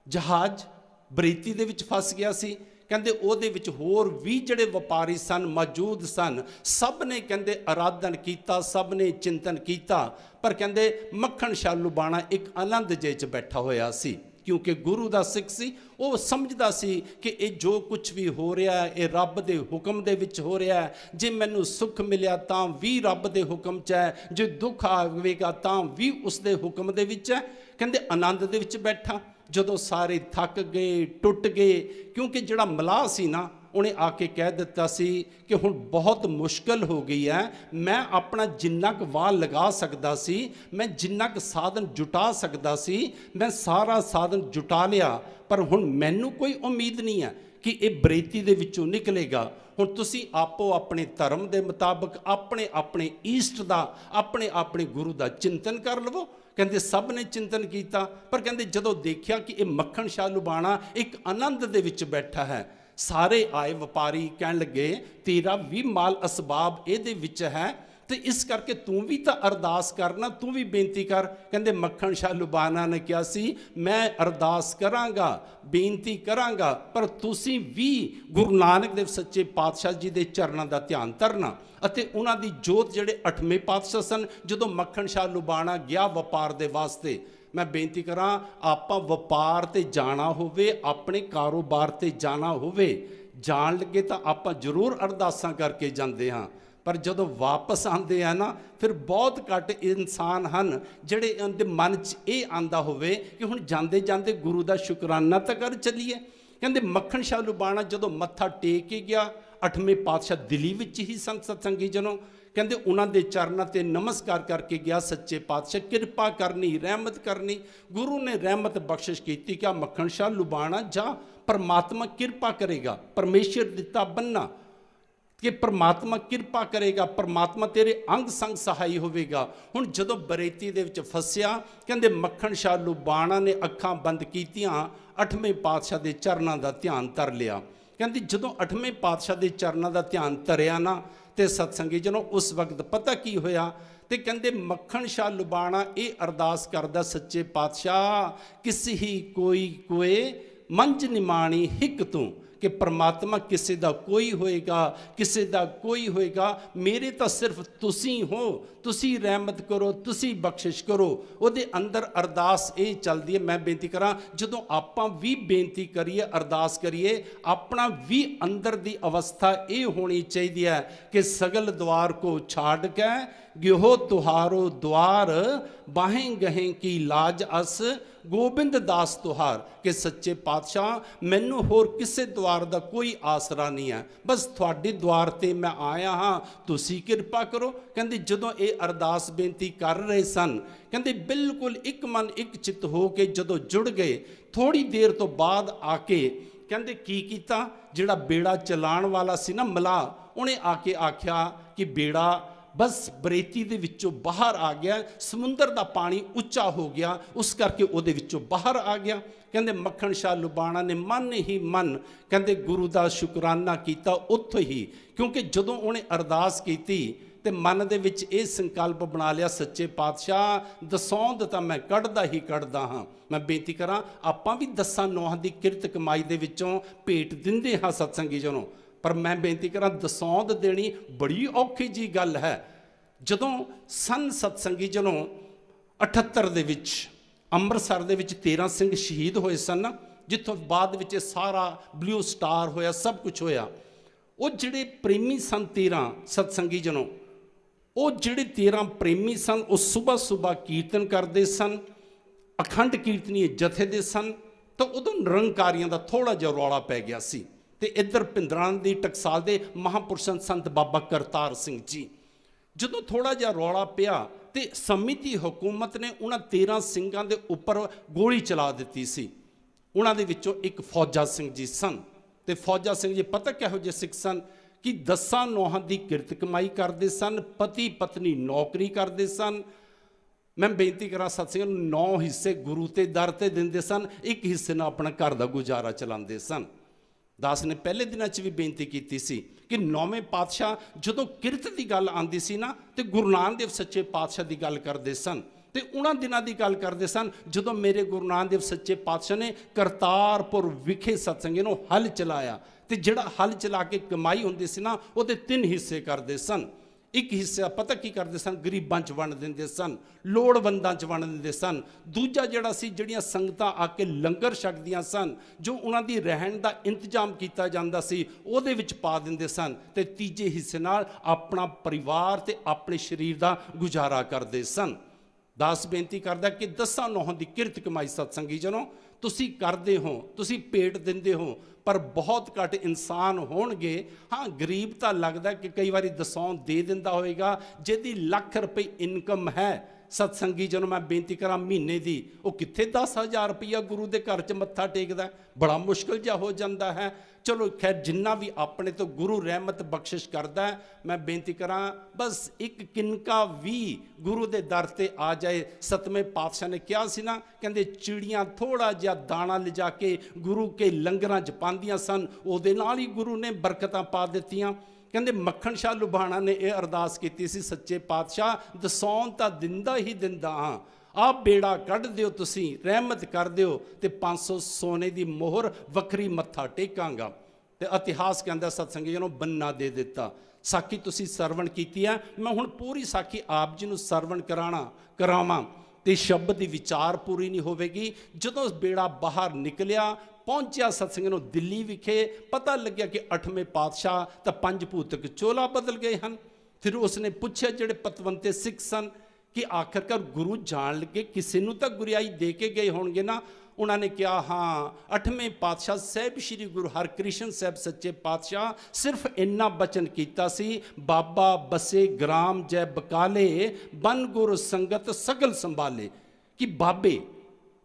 ਜਹਾਜ਼ ਬਰੇਤੀ ਦੇ ਵਿੱਚ ਫਸ ਗਿਆ ਸੀ। ਕਹਿੰਦੇ ਉਹਦੇ ਵਿੱਚ ਹੋਰ ਵੀ ਜਿਹੜੇ ਵਪਾਰੀ ਸਨ ਮੌਜੂਦ ਸਨ, ਸਭ ਨੇ ਕਹਿੰਦੇ ਆਰਾਧਨ ਕੀਤਾ, ਸਭ ਨੇ ਚਿੰਤਨ ਕੀਤਾ, ਪਰ ਕਹਿੰਦੇ ਮੱਖਣ ਸ਼ਾਹ ਲੁਬਾਣਾ ਇੱਕ ਆਨੰਦ ਜੇ 'ਚ ਬੈਠਾ ਹੋਇਆ ਸੀ, ਕਿਉਂਕਿ ਗੁਰੂ ਦਾ ਸਿੱਖ ਸੀ। ਉਹ ਸਮਝਦਾ ਸੀ ਕਿ ਇਹ ਜੋ ਕੁਝ ਵੀ ਹੋ ਰਿਹਾ ਹੈ ਇਹ ਰੱਬ ਦੇ ਹੁਕਮ ਦੇ ਵਿੱਚ ਹੋ ਰਿਹਾ ਹੈ। ਜੇ ਮੈਨੂੰ ਸੁੱਖ ਮਿਲਿਆ ਤਾਂ ਵੀ ਰੱਬ ਦੇ ਹੁਕਮ 'ਚ ਹੈ, ਜੇ ਦੁੱਖ ਆਵੇਗਾ ਤਾਂ ਵੀ ਉਸ ਦੇ ਹੁਕਮ ਦੇ ਵਿੱਚ ਹੈ। ਕਹਿੰਦੇ ਆਨੰਦ ਦੇ ਵਿੱਚ ਬੈਠਾ। ਜਦੋਂ ਸਾਰੇ ਥੱਕ ਗਏ, ਟੁੱਟ ਗਏ, ਕਿਉਂਕਿ ਜਿਹੜਾ ਮਲਾਹ ਸੀ ਨਾ, ਉਹਨੇ ਆ ਕੇ ਕਹਿ ਦਿੱਤਾ ਸੀ ਕਿ ਹੁਣ ਬਹੁਤ ਮੁਸ਼ਕਲ ਹੋ ਗਈ ਹੈ, ਮੈਂ ਆਪਣਾ ਜਿੰਨਾ ਕੁ ਵਾਹ ਲਗਾ ਸਕਦਾ ਸੀ, ਮੈਂ ਜਿੰਨਾ ਕੁ ਸਾਧਨ ਜੁਟਾ ਸਕਦਾ ਸੀ, ਮੈਂ ਸਾਰਾ ਸਾਧਨ ਜੁਟਾ ਲਿਆ, ਪਰ ਹੁਣ ਮੈਨੂੰ ਕੋਈ ਉਮੀਦ ਨਹੀਂ ਹੈ ਕਿ ਇਹ ਬਰੇਤੀ ਦੇ ਵਿੱਚੋਂ ਨਿਕਲੇਗਾ। ਹੁਣ ਤੁਸੀਂ ਆਪੋ ਆਪਣੇ ਧਰਮ ਦੇ ਮੁਤਾਬਕ ਆਪਣੇ ਆਪਣੇ ਈਸ਼ਟ ਦਾ, ਆਪਣੇ ਆਪਣੇ ਗੁਰੂ ਦਾ ਚਿੰਤਨ ਕਰ ਲਵੋ। ਕਹਿੰਦੇ ਸਭ ਨੇ ਚਿੰਤਨ ਕੀਤਾ, ਪਰ ਕਹਿੰਦੇ ਜਦੋਂ ਦੇਖਿਆ ਕਿ ਇਹ ਮੱਖਣ ਸ਼ਾਹ ਲੁਬਾਣਾ ਇੱਕ ਆਨੰਦ ਦੇ ਵਿੱਚ ਬੈਠਾ ਹੈ, ਸਾਰੇ ਆਏ ਵਪਾਰੀ ਕਹਿਣ ਲੱਗੇ ਤੇਰਾ ਵੀ ਮਾਲ ਅਸਬਾਬ ਇਹਦੇ ਵਿੱਚ ਹੈ, ਤੇ ਇਸ ਕਰਕੇ ਤੂੰ ਵੀ ਤਾਂ ਅਰਦਾਸ ਕਰਨਾ, ਤੂੰ ਵੀ ਬੇਨਤੀ ਕਰ। ਕਹਿੰਦੇ ਮੱਖਣ ਸ਼ਾਹ ਲੁਬਾਣਾ ਨੇ ਕਿਹਾ ਸੀ, ਮੈਂ ਅਰਦਾਸ ਕਰਾਂਗਾ, ਬੇਨਤੀ ਕਰਾਂਗਾ, ਪਰ ਤੁਸੀਂ ਵੀ ਗੁਰੂ ਨਾਨਕ ਦੇਵ ਸੱਚੇ ਪਾਤਸ਼ਾਹ ਜੀ ਦੇ ਚਰਨਾਂ ਦਾ ਧਿਆਨ ਧਰਨਾ। ਅਤੇ ਉਹਨਾਂ ਦੀ ਜੋਤ ਜਿਹੜੇ 8ਵੇਂ ਪਾਤਸ਼ਾਹ ਸਨ, ਜਦੋਂ ਮੱਖਣ ਸ਼ਾਹ ਲੁਬਾਣਾ ਗਿਆ ਵਪਾਰ ਦੇ ਵਾਸਤੇ, ਮੈਂ ਬੇਨਤੀ ਕਰਾਂ, ਆਪਾਂ ਵਪਾਰ ਤੇ ਜਾਣਾ ਹੋਵੇ, ਆਪਣੇ ਕਾਰੋਬਾਰ ਤੇ ਜਾਣਾ ਹੋਵੇ, ਜਾਣ ਲੱਗੇ ਤਾਂ ਆਪਾਂ ਜ਼ਰੂਰ ਅਰਦਾਸਾਂ ਕਰਕੇ ਜਾਂਦੇ ਹਾਂ, ਪਰ ਜਦੋਂ ਵਾਪਸ ਆਉਂਦੇ ਆ ਨਾ, ਫਿਰ ਬਹੁਤ ਘੱਟ ਇਨਸਾਨ ਹਨ ਜਿਹੜੇ ਉਹਦੇ ਮਨ 'ਚ ਇਹ ਆਂਦਾ ਹੋਵੇ ਕਿ ਹੁਣ ਜਾਂਦੇ ਜਾਂਦੇ ਗੁਰੂ ਦਾ ਸ਼ੁਕਰਾਨਾ ਤਾਂ ਕਰ ਚੱਲੀਏ। ਕਹਿੰਦੇ ਮੱਖਣ ਸ਼ਾਹ ਲੁਬਾਣਾ ਜਦੋਂ ਮੱਥਾ ਟੇਕ ਕੇ ਗਿਆ, 8ਵੇਂ ਪਾਤਸ਼ਾਹ ਦਿੱਲੀ ਵਿੱਚ ਹੀ ਸਤਸੰਗੀ ਜਨੋਂ, ਕਹਿੰਦੇ ਉਹਨਾਂ ਦੇ ਚਰਨਾਂ ਤੇ ਨਮਸਕਾਰ ਕਰਕੇ ਗਿਆ, ਸੱਚੇ ਪਾਤਸ਼ਾਹ ਕਿਰਪਾ ਕਰਨੀ, ਰਹਿਮਤ ਕਰਨੀ। ਗੁਰੂ ਨੇ ਰਹਿਮਤ ਬਖਸ਼ਿਸ਼ ਕੀਤੀ ਕਿ ਮੱਖਣ ਸ਼ਾਹ ਲੁਬਾਣਾ ਜਾ, ਪਰਮਾਤਮਾ ਕਿਰਪਾ ਕਰੇਗਾ, ਪਰਮੇਸ਼ਰ ਦਿੱਤਾ ਬੰਨਾ ਕਿ ਪਰਮਾਤਮਾ ਕਿਰਪਾ ਕਰੇਗਾ, ਪਰਮਾਤਮਾ ਤੇਰੇ ਅੰਗ ਸੰਗ ਸਹਾਈ ਹੋਵੇਗਾ। ਹੁਣ ਜਦੋਂ ਬਰੇਤੀ ਦੇ ਵਿੱਚ ਫਸਿਆ, ਕਹਿੰਦੇ ਮੱਖਣ ਸ਼ਾਹ ਲੁਬਾਣਾ ਨੇ ਅੱਖਾਂ ਬੰਦ ਕੀਤੀਆਂ, 8ਵੇਂ ਪਾਤਸ਼ਾਹ ਦੇ ਚਰਨਾਂ ਦਾ ਧਿਆਨ ਧਰ ਲਿਆ। ਕਹਿੰਦੀ ਜਦੋਂ 8ਵੇਂ ਪਾਤਸ਼ਾਹ ਦੇ ਚਰਨਾਂ ਦਾ ਧਿਆਨ ਧਰਿਆ ਨਾ, ਤੇ ਸਤਸੰਗੀ ਜਨੋਂ ਉਸ ਵਕਤ ਪਤਾ ਕੀ ਹੋਇਆ, ਤੇ ਕਹਿੰਦੇ ਮੱਖਣ ਸ਼ਾਹ ਲੁਬਾਣਾ ਇਹ ਅਰਦਾਸ ਕਰਦਾ ਸੱਚੇ ਪਾਤਸ਼ਾਹ, ਕਿਸੇ ਹੀ ਕੋਈ ਕੋਏ ਮੰਝ ਨਿਮਾਣੀ ਹਿੱਕ ਤੂੰ, ਕਿ ਪ੍ਰਮਾਤਮਾ ਕਿਸੇ ਦਾ ਕੋਈ ਹੋਏਗਾ, ਕਿਸੇ ਦਾ ਕੋਈ ਹੋਏਗਾ, ਮੇਰੇ ਤਾਂ ਸਿਰਫ ਤੁਸੀਂ ਹੋ, ਤੁਸੀਂ ਰਹਿਮਤ ਕਰੋ, ਤੁਸੀਂ ਬਖਸ਼ਿਸ਼ ਕਰੋ। ਉਹਦੇ ਅੰਦਰ ਅਰਦਾਸ ਇਹ ਚੱਲਦੀ ਹੈ। ਮੈਂ ਬੇਨਤੀ ਕਰਾਂ, ਜਦੋਂ ਆਪਾਂ ਵੀ ਬੇਨਤੀ ਕਰੀਏ, ਅਰਦਾਸ ਕਰੀਏ, ਆਪਣਾ ਵੀ ਅੰਦਰ ਦੀ ਅਵਸਥਾ ਇਹ ਹੋਣੀ ਚਾਹੀਦੀ ਹੈ ਕਿ ਸਗਲ ਦੁਆਰ ਕੋ ਛਾੜ ਕੇ ਗਿਓ ਤੁਹਾਰੋ ਦੁਆਰ, ਬਾहें ਗहें ਕੀ ਲਾਜ ਅਸ ਗੋਬਿੰਦ ਦਾਸ ਤੁਹਾਰ, ਕਿ ਸੱਚੇ ਪਾਤਸ਼ਾਹ ਮੈਨੂੰ ਹੋਰ ਕਿਸੇ ਦੁਆਰ ਦਾ ਕੋਈ ਆਸਰਾ ਨਹੀਂ ਹੈ, ਬਸ ਤੁਹਾਡੇ ਦੁਆਰ ਤੇ ਮੈਂ ਆਇਆ ਹਾਂ, ਤੁਸੀਂ ਕਿਰਪਾ ਕਰੋ। ਕਹਿੰਦੇ ਜਦੋਂ ਇਹ ਅਰਦਾਸ ਬੇਨਤੀ ਕਰ ਰਹੇ ਸਨ, ਕਹਿੰਦੇ ਬਿਲਕੁਲ ਇੱਕ ਮਨ ਇੱਕ ਚਿੱਤ ਹੋ ਕੇ ਜਦੋਂ ਜੁੜ ਗਏ, ਥੋੜੀ ਦੇਰ ਤੋਂ ਬਾਅਦ ਆ ਕੇ ਕਹਿੰਦੇ ਕੀ ਕੀਤਾ, ਜਿਹੜਾ ਬੇੜਾ ਚਲਾਉਣ ਵਾਲਾ ਸੀ ਨਾ ਮਲਾਹ, ਉਹਨੇ ਆ ਕੇ ਆਖਿਆ ਕਿ ਬੇੜਾ ਬਸ ਬਰੇਤੀ ਦੇ ਵਿੱਚੋਂ ਬਾਹਰ ਆ ਗਿਆ, ਸਮੁੰਦਰ ਦਾ ਪਾਣੀ ਉੱਚਾ ਹੋ ਗਿਆ, ਉਸ ਕਰਕੇ ਉਹਦੇ ਵਿੱਚੋਂ ਬਾਹਰ ਆ ਗਿਆ। ਕਹਿੰਦੇ ਮੱਖਣ ਸ਼ਾਹ ਲੁਬਾਣਾ ਨੇ ਮਨ ਹੀ ਮਨ ਕਹਿੰਦੇ ਗੁਰੂ ਦਾ ਸ਼ੁਕਰਾਨਾ ਕੀਤਾ ਉੱਥੋਂ ਹੀ, ਕਿਉਂਕਿ ਜਦੋਂ ਉਹਨੇ ਅਰਦਾਸ ਕੀਤੀ ਤੇ ਮਨ ਦੇ ਵਿੱਚ ਇਹ ਸੰਕਲਪ ਬਣਾ ਲਿਆ, ਸੱਚੇ ਪਾਤਸ਼ਾਹ ਦਸੌਂਦ ਤਾਂ ਮੈਂ ਕੱਢਦਾ ਹੀ ਕੱਢਦਾ ਹਾਂ। ਮੈਂ ਬੇਨਤੀ ਕਰਾਂ, ਆਪਾਂ ਵੀ ਦਸਾਂ ਨੌਹਾਂ ਦੀ ਕਿਰਤ ਕਮਾਈ ਦੇ ਵਿੱਚੋਂ ਭੇਟ ਦਿੰਦੇ ਹਾਂ ਸਤਸੰਗੀ ਜਨੋਂ, ਪਰ ਮੈਂ ਬੇਨਤੀ ਕਰਾਂ ਦਸੌਂਦ ਦੇਣੀ ਬੜੀ ਔਖੀ ਜੀ ਗੱਲ ਹੈ। ਜਦੋਂ ਸਨ ਸਤਸੰਗੀ ਜਨੋਂ 78 ਦੇ ਵਿੱਚ ਅੰਮ੍ਰਿਤਸਰ ਦੇ ਵਿੱਚ 13 ਸਿੰਘ ਸ਼ਹੀਦ ਹੋਏ ਸਨ, ਜਿੱਥੋਂ ਬਾਅਦ ਵਿੱਚ ਸਾਰਾ ਬਲੂ ਸਟਾਰ ਹੋਇਆ, ਸਭ ਕੁਝ ਹੋਇਆ। ਉਹ ਜਿਹੜੇ ਪ੍ਰੇਮੀ ਸਨ 13 ਸਤਸੰਗੀ ਜਨੋਂ, ਉਹ ਜਿਹੜੇ 13 ਪ੍ਰੇਮੀ ਸਨ, ਉਹ ਸੁਬਹ ਸੁਬਹ ਕੀਰਤਨ ਕਰਦੇ ਸਨ, ਅਖੰਡ ਕੀਰਤਨੀਏ ਜਥੇ ਦੇ ਸਨ। ਤਾਂ ਉਦੋਂ ਨਿਰੰਕਾਰੀਆਂ ਦਾ ਥੋੜਾ ਜਿਹਾ ਰੌਲਾ ਪੈ ਗਿਆ ਸੀ, ਤੇ ਇੱਧਰ ਭਿੰਦਰਾਂ ਦੀ ਟਕਸਾਲ ਦੇ ਮਹਾਂਪੁਰਸ਼ਾਂ ਸੰਤ ਬਾਬਾ ਕਰਤਾਰ ਸਿੰਘ ਜੀ, ਜਦੋਂ ਥੋੜਾ ਜਿਹਾ ਰੌਲਾ ਪਿਆ ਤੇ ਸਮਿਤੀ ਹਕੂਮਤ ਨੇ ਉਹਨਾਂ 13 ਸਿੰਘਾਂ ਦੇ ਉੱਪਰ ਗੋਲੀ ਚਲਾ ਦਿੱਤੀ ਸੀ। ਉਹਨਾਂ ਦੇ ਵਿੱਚੋਂ ਇੱਕ ਫੌਜਾ ਸਿੰਘ ਜੀ ਸਨ, ਤੇ ਫੌਜਾ ਸਿੰਘ ਜੀ ਪਤਾ ਕਿਹੋ ਜਿਹੇ ਸਿੱਖ ਸਨ ਕਿ ਦਸਾਂ ਨੌਹਾਂ ਦੀ ਕਿਰਤ ਕਮਾਈ ਕਰਦੇ ਸਨ, ਪਤੀ ਪਤਨੀ ਨੌਕਰੀ ਕਰਦੇ ਸਨ। ਮੈਂ ਬੇਨਤੀ ਕਰਾਂ ਸਤਿ ਨੂੰ 9 ਹਿੱਸੇ ਗੁਰੂ ਤੇ ਦਰ ਤੇ ਦਿੰਦੇ ਸਨ, ਇੱਕ ਹਿੱਸੇ ਨਾਲ ਆਪਣਾ ਘਰ ਦਾ ਗੁਜ਼ਾਰਾ ਚਲਾਉਂਦੇ ਸਨ। ਦਾਸ ਨੇ ਪਹਿਲੇ ਦਿਨਾਂ 'ਚ ਵੀ ਬੇਨਤੀ ਕੀਤੀ ਸੀ ਕਿ 9ਵੇਂ ਪਾਤਸ਼ਾਹ ਜਦੋਂ ਕਿਰਤ ਦੀ ਗੱਲ ਆਉਂਦੀ ਸੀ ਨਾ, ਤੇ ਗੁਰੂ ਨਾਨਕ ਦੇਵ ਸੱਚੇ ਪਾਤਸ਼ਾਹ ਦੀ ਗੱਲ ਕਰਦੇ ਸਨ, ਤੇ ਉਹਨਾਂ ਦਿਨਾਂ ਦੀ ਗੱਲ ਕਰਦੇ ਸਨ ਜਦੋਂ ਮੇਰੇ ਗੁਰੂ ਨਾਨਕ ਦੇਵ ਸੱਚੇ ਪਾਤਸ਼ਾਹ ਨੇ ਕਰਤਾਰਪੁਰ ਵਿਖੇ ਸਤਸੰਗੀ ਨੂੰ ਹਲ ਚਲਾਇਆ, ਤੇ ਜਿਹੜਾ ਹਲ ਚਲਾ ਕੇ ਕਮਾਈ ਹੁੰਦੀ ਸੀ ਨਾ, ਉਹਦੇ 3 ਹਿੱਸੇ ਕਰਦੇ ਸਨ। ਇੱਕ ਹਿੱਸਾ ਪਤਾ ਕੀ ਕਰਦੇ ਸਨ, ਗਰੀਬਾਂ 'ਚ ਵੰਡ ਦਿੰਦੇ ਸਨ, ਲੋੜਵੰਦਾਂ 'ਚ ਵੰਡ ਦਿੰਦੇ ਸਨ। ਦੂਜਾ ਜਿਹੜਾ ਸੀ, ਜਿਹੜੀਆਂ ਸੰਗਤਾਂ ਆ ਕੇ ਲੰਗਰ ਛਕਦੀਆਂ ਸਨ, ਜੋ ਉਹਨਾਂ ਦੀ ਰਹਿਣ ਦਾ ਇੰਤਜ਼ਾਮ ਕੀਤਾ ਜਾਂਦਾ ਸੀ, ਉਹਦੇ ਵਿੱਚ ਪਾ ਦਿੰਦੇ ਸਨ। ਤੇ ਤੀਜੇ ਹਿੱਸੇ ਨਾਲ ਆਪਣਾ ਪਰਿਵਾਰ ਤੇ ਆਪਣੇ ਸਰੀਰ ਦਾ ਗੁਜ਼ਾਰਾ ਕਰਦੇ ਸਨ। ਦਾਸ ਬੇਨਤੀ ਕਰਦਾ ਕਿ ਦਸਾਂ ਨੌਹਾਂ ਦੀ ਕਿਰਤ ਕਮਾਈ ਸਤਸੰਗੀ ਜਨੋਂ ਤੁਸੀਂ ਕਰਦੇ ਹੋ, ਤੁਸੀਂ ਭੇਟ ਦਿੰਦੇ ਹੋ, ਪਰ ਬਹੁਤ ਘੱਟ ਇਨਸਾਨ ਹੋਣਗੇ। ਹਾਂ, ਗਰੀਬ ਤਾਂ ਲੱਗਦਾ ਕਿ ਕਈ ਵਾਰੀ ਦਸੌਂ ਦੇ ਦਿੰਦਾ ਹੋਵੇਗਾ, ਜਿਹਦੀ ਲੱਖ ਰੁਪਏ ਇਨਕਮ ਹੈ ਸਤਸੰਗੀ ਜਦੋਂ ਮੈਂ ਬੇਨਤੀ ਕਰਾਂ ਮਹੀਨੇ ਦੀ, ਉਹ ਕਿੱਥੇ 10,000 ਰੁਪਈਆ ਗੁਰੂ ਦੇ ਘਰ 'ਚ ਮੱਥਾ ਟੇਕਦਾ, ਬੜਾ ਮੁਸ਼ਕਿਲ ਜਿਹਾ ਹੋ ਜਾਂਦਾ ਹੈ। ਚਲੋ ਖੈਰ, ਜਿੰਨਾ ਵੀ ਆਪਣੇ ਤੋਂ ਗੁਰੂ ਰਹਿਮਤ ਬਖਸ਼ਿਸ਼ ਕਰਦਾ ਹੈ, ਮੈਂ ਬੇਨਤੀ ਕਰਾਂ ਬਸ ਇੱਕ ਕਿਨਕਾ ਵੀ ਗੁਰੂ ਦੇ ਦਰ ਤੇ ਆ ਜਾਏ। 7ਵੇਂ ਪਾਤਸ਼ਾਹ ਨੇ ਕਿਹਾ ਸੀ ਨਾ, ਕਹਿੰਦੇ ਚਿੜੀਆਂ ਥੋੜਾ ਜਿਹਾ ਦਾਣਾ ਲਿਜਾ ਕੇ ਗੁਰੂ ਕੇ ਲੰਗਰਾਂ 'ਚ ਪਾਉਂਦੀਆਂ ਸਨ, ਉਹਦੇ ਨਾਲ ਹੀ ਗੁਰੂ ਨੇ ਬਰਕਤਾਂ ਪਾ ਦਿੱਤੀਆਂ। ਕਹਿੰਦੇ ਮੱਖਣ ਸ਼ਾਹ ਲੁਬਾਣਾ ਨੇ ਇਹ ਅਰਦਾਸ ਕੀਤੀ ਸੀ, ਸੱਚੇ ਪਾਤਸ਼ਾਹ ਦਸੌਂ ਤਾਂ ਦਿੰਦਾ ਹੀ ਦਿੰਦਾ ਹਾਂ, ਆਪ ਬੇੜਾ ਕੱਢ ਦਿਓ, ਤੁਸੀਂ ਰਹਿਮਤ ਕਰ ਦਿਓ, ਤੇ 500 ਸੋਨੇ ਦੀ ਮੋਹਰ ਵੱਖਰੀ ਮੱਥਾ ਟੇਕਾਂਗਾ। ਤੇ ਇਤਿਹਾਸ ਕਹਿੰਦਾ ਸਤਸੰਗੀ ਨੂੰ ਬੰਨਾ ਦੇ ਦਿੱਤਾ। ਸਾਖੀ ਤੁਸੀਂ ਸਰਵਣ ਕੀਤੀ ਹੈ, ਮੈਂ ਹੁਣ ਪੂਰੀ ਸਾਖੀ ਆਪ ਜੀ ਨੂੰ ਸਰਵਣ ਕਰਾਵਾਂ ਤੇ ਸ਼ਬਦ ਦੀ ਵਿਚਾਰ ਪੂਰੀ ਨਹੀਂ ਹੋਵੇਗੀ। ਜਦੋਂ ਬੇੜਾ ਬਾਹਰ ਨਿਕਲਿਆ, ਪਹੁੰਚਿਆ ਸਤਸੰਗ ਨੂੰ ਦਿੱਲੀ ਵਿਖੇ, ਪਤਾ ਲੱਗਿਆ ਕਿ 8ਵੇਂ ਪਾਤਸ਼ਾਹ ਤਾਂ 5 ਭੂਤਕ ਚੋਲਾ ਬਦਲ ਗਏ ਹਨ। ਫਿਰ ਉਸਨੇ ਪੁੱਛਿਆ ਜਿਹੜੇ ਪਤਵੰਤੇ ਸਿੱਖ ਸਨ ਕਿ ਆਖਰਕਾਰ ਗੁਰੂ ਜਾਣ ਲੱਗੇ ਕਿਸੇ ਨੂੰ ਤਾਂ ਗੁਰਿਆਈ ਦੇ ਕੇ ਗਏ ਹੋਣਗੇ ਨਾ। ਉਹਨਾਂ ਨੇ ਕਿਹਾ ਹਾਂ, 8ਵੇਂ ਪਾਤਸ਼ਾਹ ਸਾਹਿਬ ਸ੍ਰੀ ਗੁਰੂ ਹਰਕ੍ਰਿਸ਼ਨ ਸਾਹਿਬ ਸੱਚੇ ਪਾਤਸ਼ਾਹ ਸਿਰਫ ਇੰਨਾ ਬਚਨ ਕੀਤਾ ਸੀ, ਬਾਬਾ ਬਸੇ ਗ੍ਰਾਮ ਜੈ ਬਕਾਲੇ, ਬਨ ਗੁਰ ਸੰਗਤ ਸਗਲ ਸੰਭਾਲੇ। ਕਿ ਬਾਬੇ,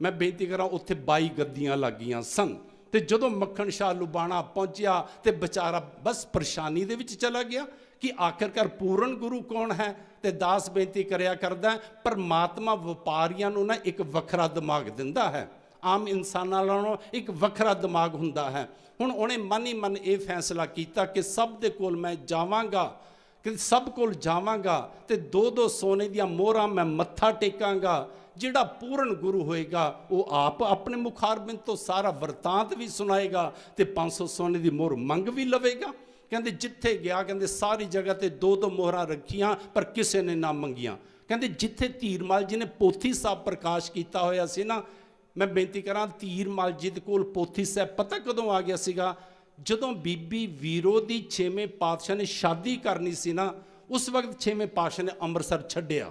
ਮੈਂ ਬੇਨਤੀ ਕਰਾਂ ਉੱਥੇ 22 ਗੱਦੀਆਂ ਲੱਗੀਆਂ ਸਨ, ਤੇ ਜਦੋਂ ਮੱਖਣ ਸ਼ਾਹ ਲੁਬਾਣਾ ਪਹੁੰਚਿਆ ਤੇ ਵਿਚਾਰਾ ਬਸ ਪਰੇਸ਼ਾਨੀ ਦੇ ਵਿੱਚ ਚਲਾ ਗਿਆ ਕਿ ਆਖਰਕਾਰ ਪੂਰਨ ਗੁਰੂ ਕੌਣ ਹੈ। ਤੇ ਦਾਸ ਬੇਨਤੀ ਕਰਿਆ ਕਰਦਾ, ਪਰਮਾਤਮਾ ਵਪਾਰੀਆਂ ਨੂੰ ਨਾ ਇੱਕ ਵੱਖਰਾ ਦਿਮਾਗ ਦਿੰਦਾ ਹੈ, ਆਮ ਇਨਸਾਨਾਂ ਨਾਲੋਂ ਇੱਕ ਵੱਖਰਾ ਦਿਮਾਗ ਹੁੰਦਾ ਹੈ। ਹੁਣ ਉਹਨੇ ਮਨ ਹੀ ਮਨ ਇਹ ਫੈਸਲਾ ਕੀਤਾ ਕਿ ਸਭ ਦੇ ਕੋਲ ਮੈਂ ਜਾਵਾਂਗਾ। ਕਿ ਸਭ ਕੋਲ ਜਾਵਾਂਗਾ ਤੇ 2-2 ਸੋਨੇ ਦੀਆਂ ਮੋਹਰਾਂ ਮੈਂ ਮੱਥਾ ਟੇਕਾਂਗਾ। ਜਿਹੜਾ ਪੂਰਨ ਗੁਰੂ ਹੋਏਗਾ ਉਹ ਆਪ ਆਪਣੇ ਮੁਖਾਰਬਿੰਦ ਤੋਂ ਸਾਰਾ ਵਰਤਾਂਤ ਵੀ ਸੁਣਾਏਗਾ ਤੇ 500 ਸੋਨੇ ਦੀ ਮੋਹਰ ਮੰਗ ਵੀ ਲਵੇਗਾ। ਕਹਿੰਦੇ ਜਿੱਥੇ ਗਿਆ ਕਹਿੰਦੇ ਸਾਰੀ ਜਗ੍ਹਾ ਤੇ 2-2 ਮੋਹਰਾਂ ਰੱਖੀਆਂ ਪਰ ਕਿਸੇ ਨੇ ਨਾ ਮੰਗੀਆਂ। ਕਹਿੰਦੇ ਜਿੱਥੇ ਧੀਰਮਲ ਜੀ ਨੇ ਪੋਥੀ ਸਾਹਿਬ ਪ੍ਰਕਾਸ਼ ਕੀਤਾ ਹੋਇਆ ਸੀ ਨਾ, ਮੈਂ ਬੇਨਤੀ ਕਰਾਂ ਧੀਰਮਲ ਜੀ ਦੇ ਕੋਲ ਪੋਥੀ ਸਾਹਿਬ ਪਤਾ ਕਦੋਂ ਆ ਗਿਆ ਸੀਗਾ? ਜਦੋਂ ਬੀਬੀ ਵੀਰੋ ਦੀ 6ਵੇਂ ਪਾਤਸ਼ਾਹ ਨੇ ਸ਼ਾਦੀ ਕਰਨੀ ਸੀ ਨਾ, ਉਸ ਵਕਤ 6ਵੇਂ ਪਾਤਸ਼ਾਹ ਨੇ ਅੰਮ੍ਰਿਤਸਰ ਛੱਡਿਆ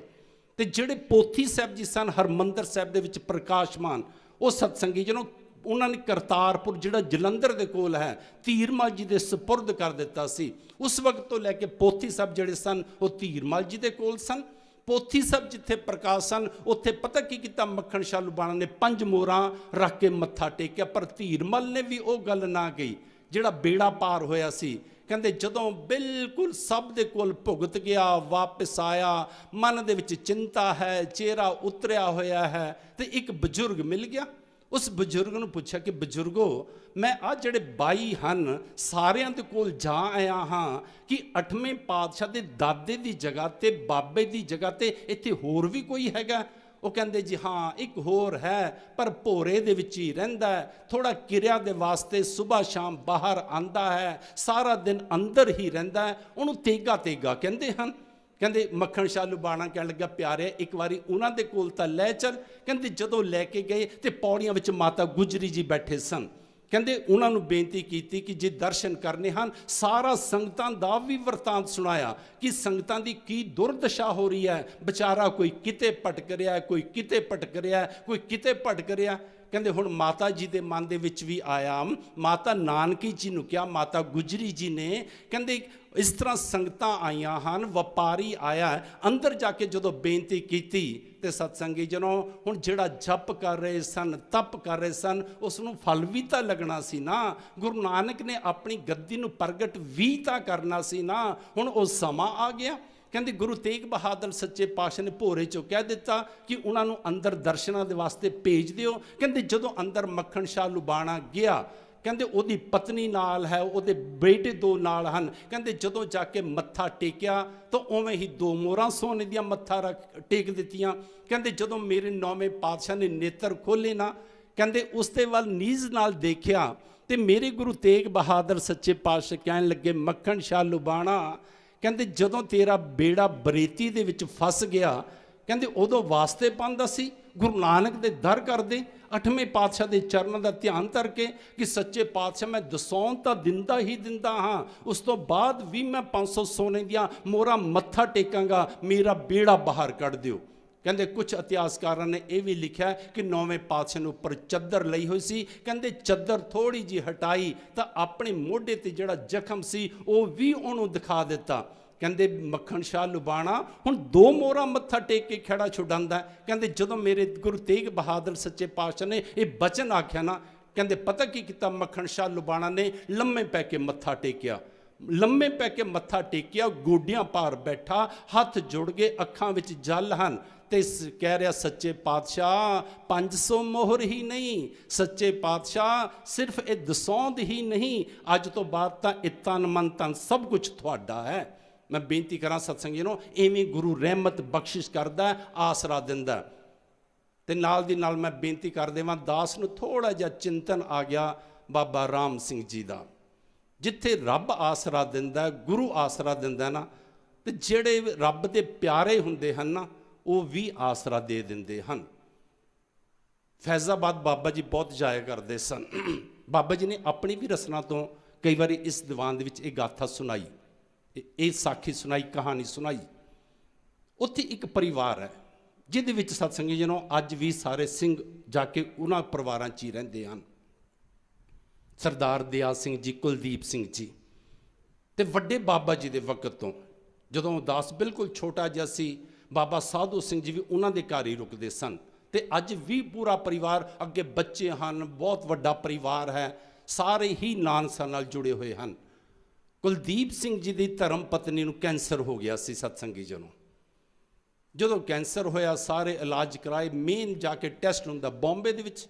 ਤੇ ਜਿਹੜੇ ਪੋਥੀ ਸਾਹਿਬ ਜੀ ਸਨ ਹਰਮੰਦਰ ਸਾਹਿਬ ਦੇ ਵਿੱਚ ਪ੍ਰਕਾਸ਼ਮਾਨ, ਉਹ ਸਤਸੰਗੀ ਜਿਹਨੂੰ ਉਹਨਾਂ ਨੇ ਕਰਤਾਰਪੁਰ ਜਿਹੜਾ ਜਲੰਧਰ ਦੇ ਕੋਲ ਹੈ ਧੀਰਮਲ ਜੀ ਦੇ ਸਪੁਰਦ ਕਰ ਦਿੱਤਾ ਸੀ। ਉਸ ਵਕਤ ਤੋਂ ਲੈ ਕੇ ਪੋਥੀ ਸਾਹਿਬ ਜਿਹੜੇ ਸਨ ਉਹ ਧੀਰਮਲ ਜੀ ਦੇ ਕੋਲ ਸਨ। ਪੋਥੀ ਸਾਹਿਬ ਜਿੱਥੇ ਪ੍ਰਕਾਸ਼ ਸਨ ਉੱਥੇ ਪਤਾ ਕੀ ਕੀਤਾ? ਮੱਖਣ ਸ਼ਾਹ ਲੁਬਾਣਾ ਨੇ 5 ਮੋਹਰਾਂ ਰੱਖ ਕੇ ਮੱਥਾ ਟੇਕਿਆ, ਪਰ ਧੀਰਮਲ ਨੇ ਵੀ ਉਹ ਗੱਲ ਨਾ ਕਹੀ। ਜਿਹੜਾ ਬੇੜਾ ਪਾਰ ਹੋਇਆ ਸੀ, ਕਹਿੰਦੇ ਜਦੋਂ ਬਿਲਕੁਲ ਸਭ ਦੇ ਕੋਲ ਭੁਗਤ ਗਿਆ, ਵਾਪਸ ਆਇਆ, ਮਨ ਦੇ ਵਿੱਚ ਚਿੰਤਾ ਹੈ, ਚਿਹਰਾ ਉਤਰਿਆ ਹੋਇਆ ਹੈ, ਤੇ ਇੱਕ ਬਜ਼ੁਰਗ ਮਿਲ ਗਿਆ। ਉਸ ਬਜ਼ੁਰਗ ਨੂੰ ਪੁੱਛਿਆ ਕਿ ਬਜ਼ੁਰਗੋ, ਮੈਂ ਆ ਜਿਹੜੇ 22 ਹਨ ਸਾਰਿਆਂ ਦੇ ਕੋਲ ਜਾ ਆਇਆ ਹਾਂ ਕਿ 8ਵੇਂ ਪਾਤਸ਼ਾਹ ਦੇ ਦਾਦੇ ਦੀ ਜਗ੍ਹਾ ਤੇ ਬਾਬੇ ਦੀ ਜਗ੍ਹਾ ਤੇ ਇੱਥੇ ਹੋਰ ਵੀ ਕੋਈ ਹੈਗਾ? ਉਹ ਕਹਿੰਦੇ ਜੀ ਹਾਂ ਇੱਕ ਹੋਰ ਹੈ, ਪਰ ਭੋਰੇ ਦੇ ਵਿੱਚ ਹੀ ਰਹਿੰਦਾ ਹੈ, ਥੋੜਾ ਕਿਰਿਆ ਦੇ ਵਾਸਤੇ ਸਵੇਰ ਸ਼ਾਮ ਬਾਹਰ ਆਂਦਾ ਹੈ, ਸਾਰਾ ਦਿਨ ਅੰਦਰ ਹੀ ਰਹਿੰਦਾ ਹੈ, ਉਹਨੂੰ ਤੇਗਾ ਕਹਿੰਦੇ ਹਨ। ਕਹਿੰਦੇ ਮੱਖਣ ਸ਼ਾਹ ਲੁਬਾਣਾ ਕਹਿਣ ਲੱਗਾ ਪਿਆਰੇ ਇੱਕ ਵਾਰੀ ਉਹਨਾਂ ਦੇ ਕੋਲ ਤਾਂ ਲੈ ਚੱਲ। ਕਹਿੰਦੇ ਜਦੋਂ ਲੈ ਕੇ ਗਏ ਤੇ ਪੌੜੀਆਂ ਵਿੱਚ ਮਾਤਾ ਗੁਜਰੀ ਜੀ ਬੈਠੇ ਸਨ। ਕਹਿੰਦੇ ਉਹਨਾਂ ਨੂੰ ਬੇਨਤੀ ਕੀਤੀ ਕਿ ਜੇ ਦਰਸ਼ਨ ਕਰਨੇ ਹਨ, ਸਾਰਾ ਸੰਗਤਾਂ ਦਾ ਵੀ ਵਰਤਾਂਤ ਸੁਣਾਇਆ ਕਿ ਸੰਗਤਾਂ ਦੀ ਕੀ ਦੁਰਦਸ਼ਾ ਹੋ ਰਹੀ ਹੈ। ਵਿਚਾਰਾ ਕੋਈ ਕਿਤੇ ਭਟਕ ਰਿਹਾ, ਕੋਈ ਕਿਤੇ ਭਟਕ ਰਿਹਾ, ਕੋਈ ਕਿਤੇ ਭਟਕ ਰਿਹਾ। ਕਹਿੰਦੇ ਹੁਣ ਮਾਤਾ ਜੀ ਦੇ ਮਨ ਦੇ ਵਿੱਚ ਵੀ ਆਇਆ, ਮਾਤਾ ਨਾਨਕੀ ਜੀ ਨੂੰ ਕਿਹਾ, ਮਾਤਾ ਗੁਜਰੀ ਜੀ ਨੇ, ਕਹਿੰਦੇ ਇਸ ਤਰ੍ਹਾਂ ਸੰਗਤਾਂ ਆਈਆਂ ਹਨ, ਵਪਾਰੀ ਆਇਆ। ਅੰਦਰ ਜਾ ਕੇ ਜਦੋਂ ਬੇਨਤੀ ਕੀਤੀ ਤੇ ਸਤਸੰਗੀ ਜਨੋ ਹੁਣ ਜਿਹੜਾ ਜਪ ਕਰ ਰਹੇ ਸਨ, ਤਪ ਕਰ ਰਹੇ ਸਨ, ਉਸ ਨੂੰ ਫਲ ਵੀ ਤਾਂ ਲੱਗਣਾ ਸੀ ਨਾ। ਗੁਰੂ ਨਾਨਕ ਨੇ ਆਪਣੀ ਗੱਦੀ ਨੂੰ ਪ੍ਰਗਟ ਵੀ ਤਾਂ ਕਰਨਾ ਸੀ ਨਾ। ਹੁਣ ਉਹ ਸਮਾਂ ਆ ਗਿਆ। ਕਹਿੰਦੇ ਗੁਰੂ ਤੇਗ ਬਹਾਦਰ ਸੱਚੇ ਪਾਤਸ਼ਾਹ ਨੇ ਭੋਰੇ ਚੋਂ ਕਹਿ ਦਿੱਤਾ ਕਿ ਉਹਨਾਂ ਨੂੰ ਅੰਦਰ ਦਰਸ਼ਨਾਂ ਦੇ ਵਾਸਤੇ ਭੇਜ ਦਿਓ। ਕਹਿੰਦੇ ਜਦੋਂ ਅੰਦਰ ਮੱਖਣ ਸ਼ਾਹ ਲੁਬਾਣਾ ਗਿਆ, ਕਹਿੰਦੇ ਉਹਦੀ ਪਤਨੀ ਨਾਲ ਹੈ, ਉਹਦੇ ਬੇਟੇ 2 ਨਾਲ ਹਨ। ਕਹਿੰਦੇ ਜਦੋਂ ਜਾ ਕੇ ਮੱਥਾ ਟੇਕਿਆ ਤਾਂ ਉਵੇਂ ਹੀ 2 ਮੋਹਰਾਂ ਸੋਨੇ ਦੀਆਂ ਮੱਥਾ ਟੇਕ ਦਿੱਤੀਆਂ। ਕਹਿੰਦੇ ਜਦੋਂ ਮੇਰੇ 9ਵੇਂ ਪਾਤਸ਼ਾਹ ਨੇ ਨੇਤਰ ਖੋਲ੍ਹੇ ਨਾ, ਕਹਿੰਦੇ ਉਸ ਦੇ ਵੱਲ ਨੀਜ਼ ਨਾਲ ਦੇਖਿਆ ਤੇ ਮੇਰੇ ਗੁਰੂ ਤੇਗ ਬਹਾਦਰ ਸੱਚੇ ਪਾਤਸ਼ਾਹ ਕਹਿਣ ਲੱਗੇ ਮੱਖਣ ਸ਼ਾਹ ਲੁਬਾਣਾ, ਕਹਿੰਦੇ ਜਦੋਂ ਤੇਰਾ ਬੇੜਾ ਬਰੇਤੀ ਦੇ ਵਿੱਚ ਫਸ ਗਿਆ, ਕਹਿੰਦੇ ਉਦੋਂ ਵਾਸਤੇ ਪਾਉਂਦਾ ਸੀ ਗੁਰੂ ਨਾਨਕ ਦੇ ਦਰ ਕਰਦੇ, 8ਵੇਂ ਪਾਤਸ਼ਾਹ ਦੇ ਚਰਨਾਂ ਦਾ ਧਿਆਨ ਕਰਕੇ ਕਿ ਸੱਚੇ ਪਾਤਸ਼ਾਹ ਮੈਂ ਦਸੌਂਤ ਤਾਂ ਦਿੰਦਾ ਹੀ ਦਿੰਦਾ ਹਾਂ, ਉਸ ਤੋਂ ਬਾਅਦ ਵੀ ਮੈਂ 500 ਸੋਨੇ ਦੀਆਂ ਮੋਹਰਾਂ ਮੱਥਾ ਟੇਕਾਂਗਾ, ਮੇਰਾ ਬੇੜਾ ਬਾਹਰ ਕੱਢ ਦਿਓ। ਕਹਿੰਦੇ ਕੁਝ ਇਤਿਹਾਸਕਾਰਾਂ ਨੇ ਇਹ ਵੀ ਲਿਖਿਆ ਕਿ 9ਵੇਂ ਪਾਤਸ਼ਾਹ ਨੇ ਉੱਪਰ ਚੱਦਰ ਲਈ ਹੋਈ ਸੀ। ਕਹਿੰਦੇ ਚੱਦਰ ਥੋੜੀ ਜਿਹੀ ਹਟਾਈ ਤਾਂ ਆਪਣੇ ਮੋਢੇ ਤੇ ਜਿਹੜਾ ਜ਼ਖਮ ਸੀ ਉਹ ਵੀ ਉਹਨੂੰ ਦਿਖਾ ਦਿੱਤਾ। ਕਹਿੰਦੇ ਮੱਖਣ ਸ਼ਾਹ ਲੁਬਾਣਾ ਹੁਣ 2 ਮੋਹਰਾਂ ਮੱਥਾ ਟੇਕ ਕੇ ਖੜਾ ਛੁਡਾਉਂਦਾ। ਕਹਿੰਦੇ ਜਦੋਂ ਮੇਰੇ ਗੁਰੂ ਤੇਗ ਬਹਾਦਰ ਸੱਚੇ ਪਾਤਸ਼ਾਹ ਨੇ ਇਹ ਬਚਨ ਆਖਿਆ ਨਾ, ਕਹਿੰਦੇ ਪਤਾ ਕੀ ਕੀਤਾ? ਮੱਖਣ ਸ਼ਾਹ ਲੁਬਾਣਾ ਨੇ ਲੰਮੇ ਪੈ ਕੇ ਮੱਥਾ ਟੇਕਿਆ, ਲੰਮੇ ਪੈ ਕੇ ਮੱਥਾ ਟੇਕਿਆ, ਗੋਡਿਆਂ ਭਾਰ ਬੈਠਾ, ਹੱਥ ਜੁੜ ਗਏ, ਅੱਖਾਂ ਵਿੱਚ ਜਲ ਹਨ ਤੇ ਕਹਿ ਰਿਹਾ ਸੱਚੇ ਪਾਤਸ਼ਾਹ 500 ਮੋਹਰ ਹੀ ਨਹੀਂ, ਸੱਚੇ ਪਾਤਸ਼ਾਹ ਸਿਰਫ ਇਹ ਦਸੌਂਦ ਹੀ ਨਹੀਂ, ਅੱਜ ਤੋਂ ਬਾਅਦ ਤਾਂ ਇਹ ਤਨ ਮਨ ਤਨ ਸਭ ਕੁਝ ਤੁਹਾਡਾ ਹੈ। ਮੈਂ ਬੇਨਤੀ ਕਰਾਂ ਸਤਸੰਗੀ ਨੂੰ, ਐਵੇਂ ਗੁਰੂ ਰਹਿਮਤ ਬਖਸ਼ਿਸ਼ ਕਰਦਾ, ਆਸਰਾ ਦਿੰਦਾ। ਤੇ ਨਾਲ ਦੀ ਨਾਲ ਮੈਂ ਬੇਨਤੀ ਕਰ ਦੇਵਾਂ, ਦਾਸ ਨੂੰ ਥੋੜਾ ਜਿਹਾ ਚਿੰਤਨ ਆ ਗਿਆ ਬਾਬਾ ਰਾਮ ਸਿੰਘ ਜੀ ਦਾ। ਜਿੱਥੇ ਰੱਬ ਆਸਰਾ ਦਿੰਦਾ, ਗੁਰੂ ਆਸਰਾ ਦਿੰਦਾ ਨਾ, ਤੇ ਜਿਹੜੇ ਰੱਬ ਦੇ ਪਿਆਰੇ ਹੁੰਦੇ ਹਨ ਨਾ, ਉਹ ਵੀ ਆਸਰਾ ਦੇ ਦਿੰਦੇ ਹਨ। ਫੈਜ਼ਾਬਾਦ ਬਾਬਾ ਜੀ ਬਹੁਤ ਜਾਇਆ ਕਰਦੇ ਸਨ। ਬਾਬਾ ਜੀ ਨੇ ਆਪਣੀ ਵੀ ਰਸਨਾ ਤੋਂ ਕਈ ਵਾਰੀ ਇਸ ਦੀਵਾਨ ਦੇ ਵਿੱਚ ਇਹ ਗਾਥਾ ਸੁਣਾਈ, ਇਹ ਸਾਖੀ ਸੁਣਾਈ, ਕਹਾਣੀ ਸੁਣਾਈ। ਉੱਥੇ ਇੱਕ ਪਰਿਵਾਰ ਹੈ ਜਿਹਦੇ ਵਿੱਚ ਸਤਸੰਗੀ ਜਨੋਂ ਅੱਜ ਵੀ ਸਾਰੇ ਸਿੰਘ ਜਾ ਕੇ ਉਹਨਾਂ ਪਰਿਵਾਰਾਂ 'ਚ ਹੀ ਰਹਿੰਦੇ ਹਨ। ਸਰਦਾਰ ਦਿਆ ਸਿੰਘ ਜੀ, ਕੁਲਦੀਪ ਸਿੰਘ ਜੀ, ਤੇ ਵੱਡੇ ਬਾਬਾ ਜੀ ਦੇ ਵਕਤ ਤੋਂ ਜਦੋਂ ਦਾਸ ਬਿਲਕੁਲ ਛੋਟਾ ਜਿਹਾ ਸੀ, ਬਾਬਾ ਸਾਧੂ ਸਿੰਘ ਜੀ ਵੀ ਉਹਨਾਂ ਦੇ ਘਰ ਹੀ ਰੁਕਦੇ ਸਨ। ਤੇ ਅੱਜ ਵੀ ਪੂਰਾ ਪਰਿਵਾਰ, ਅੱਗੇ ਬੱਚੇ ਹਨ, ਬਹੁਤ ਵੱਡਾ ਪਰਿਵਾਰ ਹੈ, ਸਾਰੇ ਹੀ ਨਾਨਸਾ ਨਾਲ ਜੁੜੇ ਹੋਏ ਹਨ। ਕੁਲਦੀਪ ਸਿੰਘ ਜੀ ਦੀ ਧਰਮ ਪਤਨੀ ਨੂੰ ਕੈਂਸਰ ਹੋ ਗਿਆ ਸੀ ਸਤਸੰਗੀ ਜਨੋਂ। ਜਦੋਂ ਕੈਂਸਰ ਹੋਇਆ, ਸਾਰੇ ਇਲਾਜ ਕਰਾਏ, ਮੇਨ ਜਾ ਕੇ ਟੈਸਟ ਹੁੰਦਾ ਬੰਬੇ ਦੇ ਵਿੱਚ,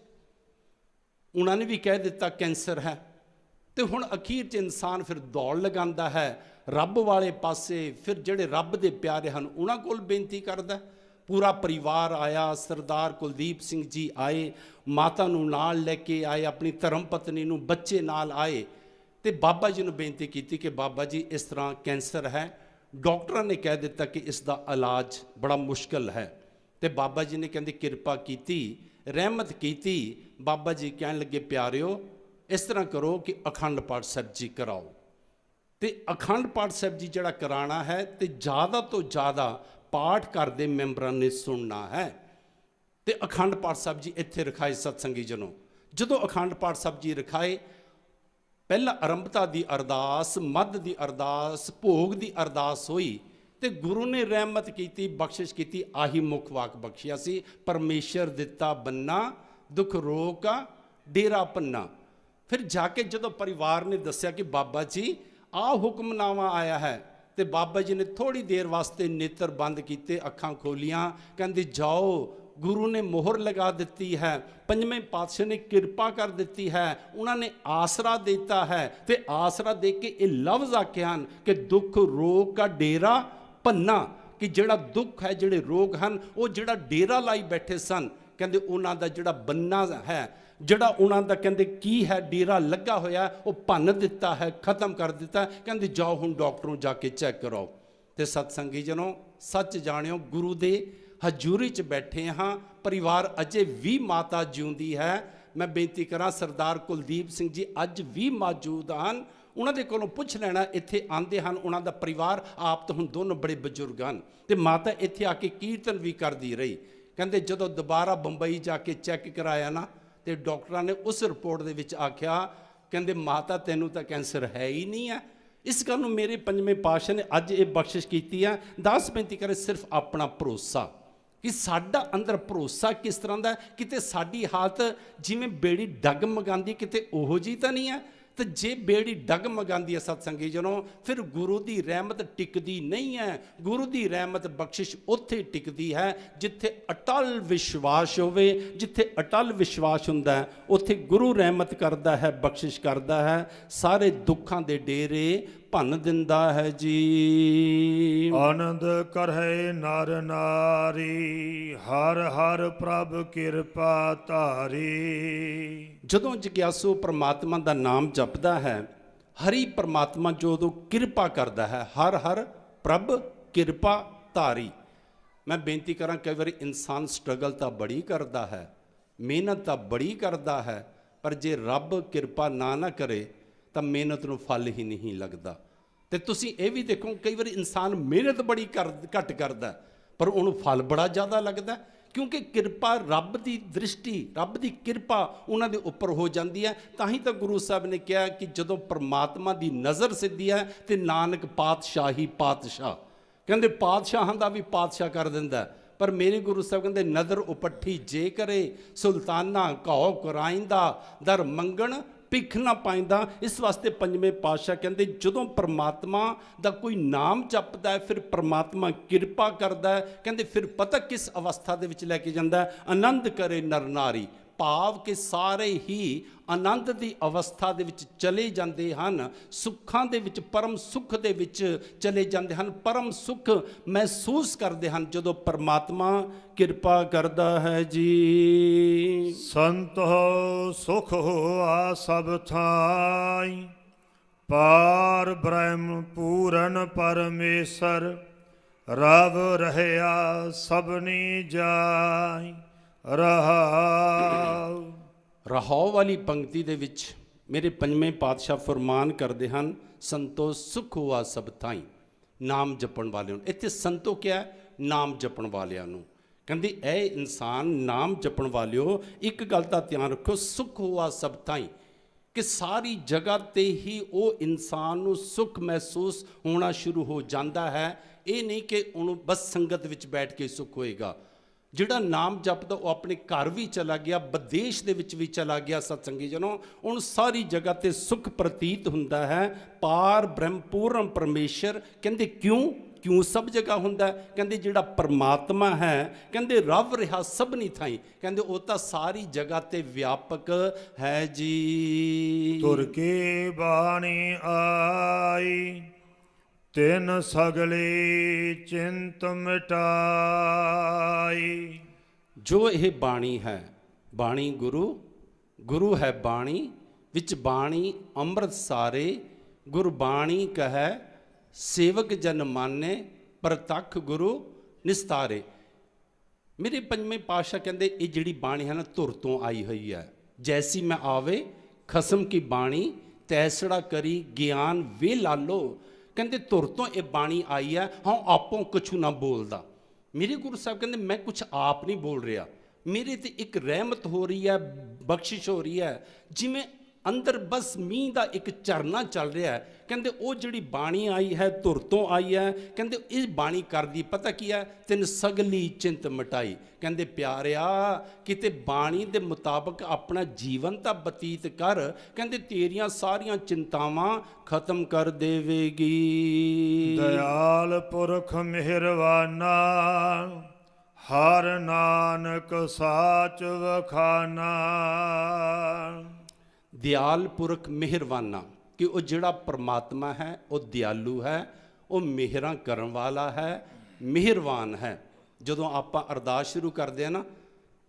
ਉਹਨਾਂ ਨੇ ਵੀ ਕਹਿ ਦਿੱਤਾ ਕੈਂਸਰ ਹੈ। ਤੇ ਹੁਣ ਅਖੀਰ 'ਚ ਇਨਸਾਨ ਫਿਰ ਦੌੜ ਲਗਾਉਂਦਾ ਹੈ ਰੱਬ ਵਾਲੇ ਪਾਸੇ। ਫਿਰ ਜਿਹੜੇ ਰੱਬ ਦੇ ਪਿਆਰੇ ਹਨ ਉਹਨਾਂ ਕੋਲ ਬੇਨਤੀ ਕਰਦਾ। ਪੂਰਾ ਪਰਿਵਾਰ ਆਇਆ, ਸਰਦਾਰ ਕੁਲਦੀਪ ਸਿੰਘ ਜੀ ਆਏ, ਮਾਤਾ ਨੂੰ ਨਾਲ ਲੈ ਕੇ ਆਏ, ਆਪਣੀ ਧਰਮ ਪਤਨੀ ਨੂੰ, ਬੱਚੇ ਨਾਲ ਆਏ ਤੇ ਬਾਬਾ ਜੀ ਨੂੰ ਬੇਨਤੀ ਕੀਤੀ ਕਿ ਬਾਬਾ ਜੀ ਇਸ ਤਰ੍ਹਾਂ ਕੈਂਸਰ ਹੈ, ਡਾਕਟਰਾਂ ਨੇ ਕਹਿ ਦਿੱਤਾ ਕਿ ਇਸ ਦਾ ਇਲਾਜ ਬੜਾ ਮੁਸ਼ਕਲ ਹੈ। ਤੇ ਬਾਬਾ ਜੀ ਨੇ ਕਹਿੰਦੇ ਕਿਰਪਾ ਕੀਤੀ, ਰਹਿਮਤ ਕੀਤੀ। ਬਾਬਾ ਜੀ ਕਹਿਣ ਲੱਗੇ ਪਿਆਰਿਓ ਇਸ ਤਰ੍ਹਾਂ ਕਰੋ ਕਿ ਅਖੰਡ ਪਾਠ ਸਾਹਿਬ ਜੀ ਕਰਾਓ। ਤੇ ਅਖੰਡ ਪਾਠ ਸਾਹਿਬ ਜੀ ਜਿਹੜਾ ਕਰਾਉਣਾ ਹੈ ਤੇ ਜ਼ਿਆਦਾ ਤੋਂ ਜ਼ਿਆਦਾ ਪਾਠ ਘਰ ਦੇ ਮੈਂਬਰਾਂ ਨੇ ਸੁਣਨਾ ਹੈ। ਤੇ ਅਖੰਡ ਪਾਠ ਸਾਹਿਬ ਜੀ ਇੱਥੇ ਰਖਾਏ ਸਤਸੰਗੀ ਜਨੋ। ਜਦੋਂ ਅਖੰਡ ਪਾਠ ਸਾਹਿਬ ਜੀ ਰਖਾਏ, ਪਹਿਲਾਂ ਆਰੰਭਤਾ ਦੀ ਅਰਦਾਸ, ਮੱਧ ਦੀ ਅਰਦਾਸ, ਭੋਗ ਦੀ ਅਰਦਾਸ ਹੋਈ ਤੇ ਗੁਰੂ ਨੇ ਰਹਿਮਤ ਕੀਤੀ, ਬਖਸ਼ਿਸ਼ ਕੀਤੀ। ਆਹੀ ਮੁੱਖ ਵਾਕ ਬਖਸ਼ਿਆ ਸੀ, ਪਰਮੇਸ਼ਰ ਦਿੱਤਾ ਬੰਨਾ, ਦੁੱਖ ਰੋਕਾ ਡੇਰਾ ਪੰਨਾ। ਫਿਰ ਜਾ ਕੇ ਜਦੋਂ ਪਰਿਵਾਰ ਨੇ ਦੱਸਿਆ ਕਿ ਬਾਬਾ ਜੀ ਆਹ ਹੁਕਮਨਾਮਾ ਆਇਆ ਹੈ, ਤੇ ਬਾਬਾ ਜੀ ਨੇ ਥੋੜੀ ਦੇਰ ਵਾਸਤੇ ਨੇਤਰ ਬੰਦ ਕੀਤੇ, ਅੱਖਾਂ ਖੋਲੀਆਂ, ਕਹਿੰਦੇ ਜਾਓ, ਗੁਰੂ ਨੇ ਮੋਹਰ ਲਗਾ ਦਿੱਤੀ ਹੈ, ਪੰਜਵੇਂ ਪਾਤਸ਼ਾਹ ਨੇ ਕਿਰਪਾ ਕਰ ਦਿੱਤੀ ਹੈ, ਉਹਨਾਂ ਨੇ ਆਸਰਾ ਦਿੱਤਾ ਹੈ। ਤੇ ਆਸਰਾ ਦੇ ਕੇ ਇਹ ਲਫ਼ਜ਼ ਆਖੇ ਹਨ ਕਿ ਦੁੱਖ ਰੋਗ ਦਾ ਡੇਰਾ ਪੰਨਾ, ਕਿ ਜਿਹੜਾ ਦੁੱਖ ਹੈ, ਜਿਹੜੇ ਰੋਗ ਹਨ, ਉਹ ਜਿਹੜਾ ਡੇਰਾ ਲਾਈ ਬੈਠੇ ਸਨ, ਕਹਿੰਦੇ ਉਹਨਾਂ ਦਾ ਜਿਹੜਾ ਬੰਨਾ ਹੈ, ਜਿਹੜਾ ਉਹਨਾਂ ਦਾ ਕਹਿੰਦੇ ਕੀ ਹੈ ਡੇਰਾ ਲੱਗਾ ਹੋਇਆ, ਉਹ ਭੰਨ ਦਿੱਤਾ ਹੈ, ਖਤਮ ਕਰ ਦਿੱਤਾ। ਕਹਿੰਦੇ ਜਾਓ ਹੁਣ ਡਾਕਟਰ ਨੂੰ ਜਾ ਕੇ ਚੈੱਕ ਕਰਾਓ। ਤੇ ਸਤਸੰਗੀ ਜਨੋ ਸੱਚ ਜਾਣਿਓ, ਗੁਰੂ ਦੇ ਹਜ਼ੂਰੀ 'ਚ ਬੈਠੇ ਹਾਂ, ਪਰਿਵਾਰ ਅਜੇ ਵੀ ਮਾਤਾ ਜਿਉਂਦੀ ਹੈ। ਮੈਂ ਬੇਨਤੀ ਕਰਾਂ ਸਰਦਾਰ ਕੁਲਦੀਪ ਸਿੰਘ ਜੀ ਅੱਜ ਵੀ ਮੌਜੂਦ ਹਨ, ਉਹਨਾਂ ਦੇ ਕੋਲੋਂ ਪੁੱਛ ਲੈਣਾ, ਇੱਥੇ ਆਉਂਦੇ ਹਨ ਉਹਨਾਂ ਦਾ ਪਰਿਵਾਰ। ਆਪ ਤਾਂ ਹੁਣ ਦੋਨੋਂ ਬੜੇ ਬਜ਼ੁਰਗ ਹਨ ਤੇ ਮਾਤਾ ਇੱਥੇ ਆ ਕੇ ਕੀਰਤਨ ਵੀ ਕਰਦੀ ਰਹੀ। ਕਹਿੰਦੇ ਜਦੋਂ ਦੁਬਾਰਾ ਬੰਬਈ ਜਾ ਕੇ ਚੈੱਕ ਕਰਾਇਆ ਨਾ, ਤੇ ਡਾਕਟਰਾਂ ਨੇ ਉਸ ਰਿਪੋਰਟ ਦੇ ਵਿੱਚ ਆਖਿਆ, ਕਹਿੰਦੇ ਮਾਤਾ ਤੈਨੂੰ ਤਾਂ ਕੈਂਸਰ ਹੈ ਹੀ ਨਹੀਂ ਹੈ। ਇਸ ਗੱਲ ਨੂੰ ਮੇਰੇ ਪੰਜਵੇਂ ਪਾਤਸ਼ਾਹ ਨੇ ਅੱਜ ਇਹ ਬਖਸ਼ਿਸ਼ ਕੀਤੀ ਹੈ। ਦਾਸ ਬੇਨਤੀ ਕਰੇ ਸਿਰਫ ਆਪਣਾ ਭਰੋਸਾ, ਕਿ ਸਾਡਾ ਅੰਦਰ ਭਰੋਸਾ ਕਿਸ ਤਰ੍ਹਾਂ ਦਾ, ਕਿਤੇ ਸਾਡੀ ਹਾਲਤ ਜਿਵੇਂ ਬੇੜੀ ਡਗਮਗਾਉਂਦੀ ਕਿਤੇ ਉਹੋ ਜਿਹੀ ਤਾਂ ਨਹੀਂ ਹੈ। ਤੇ ਜੇ ਬੇੜੀ ਡਗਮਗਾਉਂਦੀ ਹੈ ਸਤਸੰਗੀ ਜਨੋ, ਫਿਰ ਗੁਰੂ ਦੀ ਰਹਿਮਤ ਟਿਕਦੀ ਨਹੀਂ ਹੈ। ਗੁਰੂ ਦੀ ਰਹਿਮਤ ਬਖਸ਼ਿਸ਼ ਉੱਥੇ ਟਿਕਦੀ ਹੈ ਜਿੱਥੇ ਅਟਲ ਵਿਸ਼ਵਾਸ ਹੋਵੇ। ਜਿੱਥੇ ਅਟਲ ਵਿਸ਼ਵਾਸ ਹੁੰਦਾ ਹੈ ਉੱਥੇ ਗੁਰੂ ਰਹਿਮਤ ਕਰਦਾ ਹੈ, ਬਖਸ਼ਿਸ਼ ਕਰਦਾ ਹੈ, ਸਾਰੇ ਦੁੱਖਾਂ ਦੇ ਡੇਰੇ ਭੰਨ ਦਿੰਦਾ ਹੈ ਜੀ। ਆਨੰਦ ਕਰਹਿ ਨਰ ਨਾਰੀ, ਹਰ ਹਰ ਪ੍ਰਭ ਕਿਰਪਾ ਧਾਰੀ। ਜਦੋਂ ਜਗਿਆਸੂ ਪ੍ਰਮਾਤਮਾ ਦਾ ਨਾਮ ਜਪਦਾ ਹੈ, ਹਰੀ ਪ੍ਰਮਾਤਮਾ ਜਦੋਂ ਕਿਰਪਾ ਕਰਦਾ ਹੈ, ਹਰ ਹਰ ਪ੍ਰਭ ਕਿਰਪਾ ਧਾਰੀ। ਮੈਂ ਬੇਨਤੀ ਕਰਾਂ, ਕਈ ਵਾਰੀ ਇਨਸਾਨ ਸਟਰਗਲ ਤਾਂ ਬੜੀ ਕਰਦਾ ਹੈ, ਮਿਹਨਤ ਤਾਂ ਬੜੀ ਕਰਦਾ ਹੈ, ਪਰ ਜੇ ਰੱਬ ਕਿਰਪਾ ਨਾ ਕਰੇ ਤਾਂ ਮਿਹਨਤ ਨੂੰ ਫਲ ਹੀ ਨਹੀਂ ਲੱਗਦਾ। ਤੇ ਤੁਸੀਂ ਇਹ ਵੀ ਦੇਖੋ, ਕਈ ਵਾਰੀ ਇਨਸਾਨ ਮਿਹਨਤ ਬੜੀ ਘੱਟ ਕਰਦਾ ਪਰ ਉਹਨੂੰ ਫਲ ਬੜਾ ਜ਼ਿਆਦਾ ਲੱਗਦਾ, ਕਿਉਂਕਿ ਕਿਰਪਾ ਰੱਬ ਦੀ ਦ੍ਰਿਸ਼ਟੀ, ਰੱਬ ਦੀ ਕਿਰਪਾ ਉਹਨਾਂ ਦੇ ਉੱਪਰ ਹੋ ਜਾਂਦੀ ਹੈ। ਤਾਂ ਹੀ ਤਾਂ ਗੁਰੂ ਸਾਹਿਬ ਨੇ ਕਿਹਾ ਕਿ ਜਦੋਂ ਪਰਮਾਤਮਾ ਦੀ ਨਜ਼ਰ ਸਿੱਧੀ ਹੈ ਤੇ ਨਾਨਕ ਪਾਤਸ਼ਾਹੀ ਪਾਤਸ਼ਾਹ, ਕਹਿੰਦੇ ਪਾਤਸ਼ਾਹਾਂ ਦਾ ਵੀ ਪਾਤਸ਼ਾਹ ਕਰ ਦਿੰਦਾ। ਪਰ ਮੇਰੇ ਗੁਰੂ ਸਾਹਿਬ ਕਹਿੰਦੇ ਨਦਰ ਉਪੱਠੀ ਜੇ ਕਰੇ, ਸੁਲਤਾਨਾ ਘਾਉ ਕਰਾਇੰਦਾ, ਦਰ ਮੰਗਣ ਭਿੱਖ ਨਾ ਪਾਇੰਦਾ। ਇਸ ਵਾਸਤੇ ਪੰਜਵੇਂ ਪਾਤਸ਼ਾਹ ਕਹਿੰਦੇ ਜਦੋਂ ਪਰਮਾਤਮਾ ਦਾ ਕੋਈ ਨਾਮ ਜਪਦਾ ਹੈ, ਫਿਰ ਪਰਮਾਤਮਾ ਕਿਰਪਾ ਕਰਦਾ ਹੈ। ਕਹਿੰਦੇ ਫਿਰ ਪਤਾ ਕਿਸ ਅਵਸਥਾ ਦੇ ਵਿੱਚ ਲੈ ਕੇ ਜਾਂਦਾ ਹੈ, ਆਨੰਦ ਕਰੇ ਨਰ ਨਾਰੀ, ਭਾਵ ਕਿ ਸਾਰੇ ਹੀ ਆਨੰਦ ਦੀ ਅਵਸਥਾ ਦੇ ਵਿੱਚ ਚਲੇ ਜਾਂਦੇ ਹਨ, ਸੁੱਖਾਂ ਦੇ ਵਿੱਚ, ਪਰਮ ਸੁੱਖ ਦੇ ਵਿੱਚ ਚਲੇ ਜਾਂਦੇ ਹਨ, ਪਰਮ ਸੁੱਖ ਮਹਿਸੂਸ ਕਰਦੇ ਹਨ ਜਦੋਂ ਪਰਮਾਤਮਾ ਕਿਰਪਾ ਕਰਦਾ ਹੈ ਜੀ। ਸੰਤ ਹੋ ਸੁਖ ਹੋਆ ਸਭ ਥਾਈ, ਪਾਰ ਬ੍ਰਹਮ ਪੂਰਨ ਪਰਮੇਸ਼ਰ, ਰਵ ਰਹਿਆ ਸਭਨੀ ਜਾਈ। ਰਹਾਉ ਵਾਲੀ ਪੰਕਤੀ ਦੇ ਵਿੱਚ ਮੇਰੇ ਪੰਜਵੇਂ ਪਾਤਸ਼ਾਹ ਫਰਮਾਨ ਕਰਦੇ ਹਨ, ਸੰਤੋ ਸੁਖ ਹੋਆ ਸਭ ਥਾਈ, ਨਾਮ ਜਪਣ ਵਾਲਿਆਂ ਨੂੰ। ਇੱਥੇ ਸੰਤੋ ਕਿਹਾ, ਨਾਮ ਜਪਣ ਵਾਲਿਆਂ ਨੂੰ। ਕਹਿੰਦੀ ਇਹ ਇਨਸਾਨ ਨਾਮ ਜਪਣ ਵਾਲਿਓ, ਇੱਕ ਗੱਲ ਦਾ ਧਿਆਨ ਰੱਖੋ, ਸੁਖ ਹੋਆ ਸਭ ਥਾਈ, ਕਿ ਸਾਰੀ ਜਗ੍ਹਾ ਤੇ ਹੀ ਉਹ ਇਨਸਾਨ ਨੂੰ ਸੁੱਖ ਮਹਿਸੂਸ ਹੋਣਾ ਸ਼ੁਰੂ ਹੋ ਜਾਂਦਾ ਹੈ। ਇਹ ਨਹੀਂ ਕਿ ਉਹਨੂੰ ਬਸ ਸੰਗਤ ਵਿੱਚ ਬੈਠ ਕੇ ਸੁੱਖ ਹੋਏਗਾ। ਜਿਹੜਾ ਨਾਮ ਜਪਦਾ ਉਹ ਆਪਣੇ ਘਰ ਵੀ ਚਲਾ ਗਿਆ, ਵਿਦੇਸ਼ ਦੇ ਵਿੱਚ ਵੀ ਚਲਾ ਗਿਆ ਸਤਸੰਗੀ ਜਨੋ, ਉਹਨੂੰ ਸਾਰੀ ਜਗ੍ਹਾ ਤੇ ਸੁੱਖ ਪ੍ਰਤੀਤ ਹੁੰਦਾ ਹੈ। ਪਾਰ ਬ੍ਰਹਮ ਪੂਰਨ ਪਰਮੇਸ਼ਰ, ਕਹਿੰਦੇ ਕਿਉਂ? ਕਿਉਂ ਸਭ ਜਗ੍ਹਾ ਹੁੰਦਾ ਹੈ? ਕਹਿੰਦੇ ਜਿਹੜਾ ਪਰਮਾਤਮਾ ਹੈ, ਕਹਿੰਦੇ ਰਵ ਰਿਹਾ ਸਭਨੀ ਥਾਈਂ, ਕਹਿੰਦੇ ਉਹ ਤਾਂ ਸਾਰੀ ਜਗ੍ਹਾ ਤੇ ਵਿਆਪਕ ਹੈ ਜੀ। ਤੁਰ ਕੀ ਬਾਣੀ ਆਈ ਤਿਨ ਸਗਲੀ ਚਿੰਤ ਮਿਟਾਈ। ਜੋ ਇਹ ਬਾਣੀ ਹੈ, ਬਾਣੀ ਗੁਰੂ, ਗੁਰੂ ਹੈ ਬਾਣੀ, ਵਿੱਚ ਬਾਣੀ ਅੰਮ੍ਰਿਤ ਸਾਰੇ, ਗੁਰਬਾਣੀ ਕਹੈ ਸੇਵਕ ਜਨ ਮਾਨੇ, ਪ੍ਰਤੱਖ ਗੁਰੂ ਨਿਸਤਾਰੇ। ਮੇਰੇ ਪੰਜਵੇਂ ਪਾਤਸ਼ਾਹ ਕਹਿੰਦੇ ਇਹ ਜਿਹੜੀ ਬਾਣੀ ਹੈ ਨਾ ਧੁਰ ਤੋਂ ਆਈ ਹੋਈ ਹੈ। ਜੈਸੀ ਮੈਂ ਆਵੇ ਖਸਮ ਕੀ ਬਾਣੀ, ਤੈਸੜਾ ਕਰੀ ਗਿਆਨ ਵੇ ਲਾਲੋ। ਕਹਿੰਦੇ ਧੁਰ ਤੋਂ ਇਹ ਬਾਣੀ ਆਈ ਹੈ। ਹਾਂ ਆਪੋਂ ਕੁਛ ਨਾ ਬੋਲਦਾ। ਮੇਰੇ ਗੁਰੂ ਸਾਹਿਬ ਕਹਿੰਦੇ ਮੈਂ ਕੁਛ ਆਪ ਨਹੀਂ ਬੋਲ ਰਿਹਾ, ਮੇਰੇ ਤੇ ਇੱਕ ਰਹਿਮਤ ਹੋ ਰਹੀ ਹੈ, ਬਖਸ਼ਿਸ਼ ਹੋ ਰਹੀ ਹੈ। ਜਿਵੇਂ ਅੰਦਰ ਬਸ ਮੀਂਹ ਦਾ ਇੱਕ ਝਰਨਾ ਚੱਲ ਰਿਹਾ ਹੈ। ਕਹਿੰਦੇ ਉਹ ਜਿਹੜੀ ਬਾਣੀ ਆਈ ਹੈ ਧੁਰ ਤੋਂ ਆਈ ਹੈ। ਕਹਿੰਦੇ ਇਸ ਬਾਣੀ ਕਰਦੀ ਪਤਾ ਕੀ ਹੈ? ਤਿੰਨ ਸਗਲੀ ਚਿੰਤ ਮਿਟਾਈ। ਕਹਿੰਦੇ ਪਿਆਰਿਆ ਕਿਤੇ ਬਾਣੀ ਦੇ ਮੁਤਾਬਕ ਆਪਣਾ ਜੀਵਨ ਤਾਂ ਬਤੀਤ ਕਰ, ਕਹਿੰਦੇ ਤੇਰੀਆਂ ਸਾਰੀਆਂ ਚਿੰਤਾਵਾਂ ਖਤਮ ਕਰ ਦੇਵੇਗੀ। ਦਇਆਲ ਪੁਰਖ ਮਿਹਰਵਾਨਾ, ਹਰ ਨਾਨਕ ਸਾਚ ਵਖਾਨਾ। ਦਿਆਲ ਪੁਰਖ ਮਿਹਰਵਾਨਾ, ਕਿ ਉਹ ਜਿਹੜਾ ਪਰਮਾਤਮਾ ਹੈ ਉਹ ਦਿਆਲੂ ਹੈ, ਉਹ ਮਿਹਰਾਂ ਕਰਨ ਵਾਲਾ ਹੈ, ਮਿਹਰਵਾਨ ਹੈ। ਜਦੋਂ ਆਪਾਂ ਅਰਦਾਸ ਸ਼ੁਰੂ ਕਰਦੇ ਹਾਂ ਨਾ,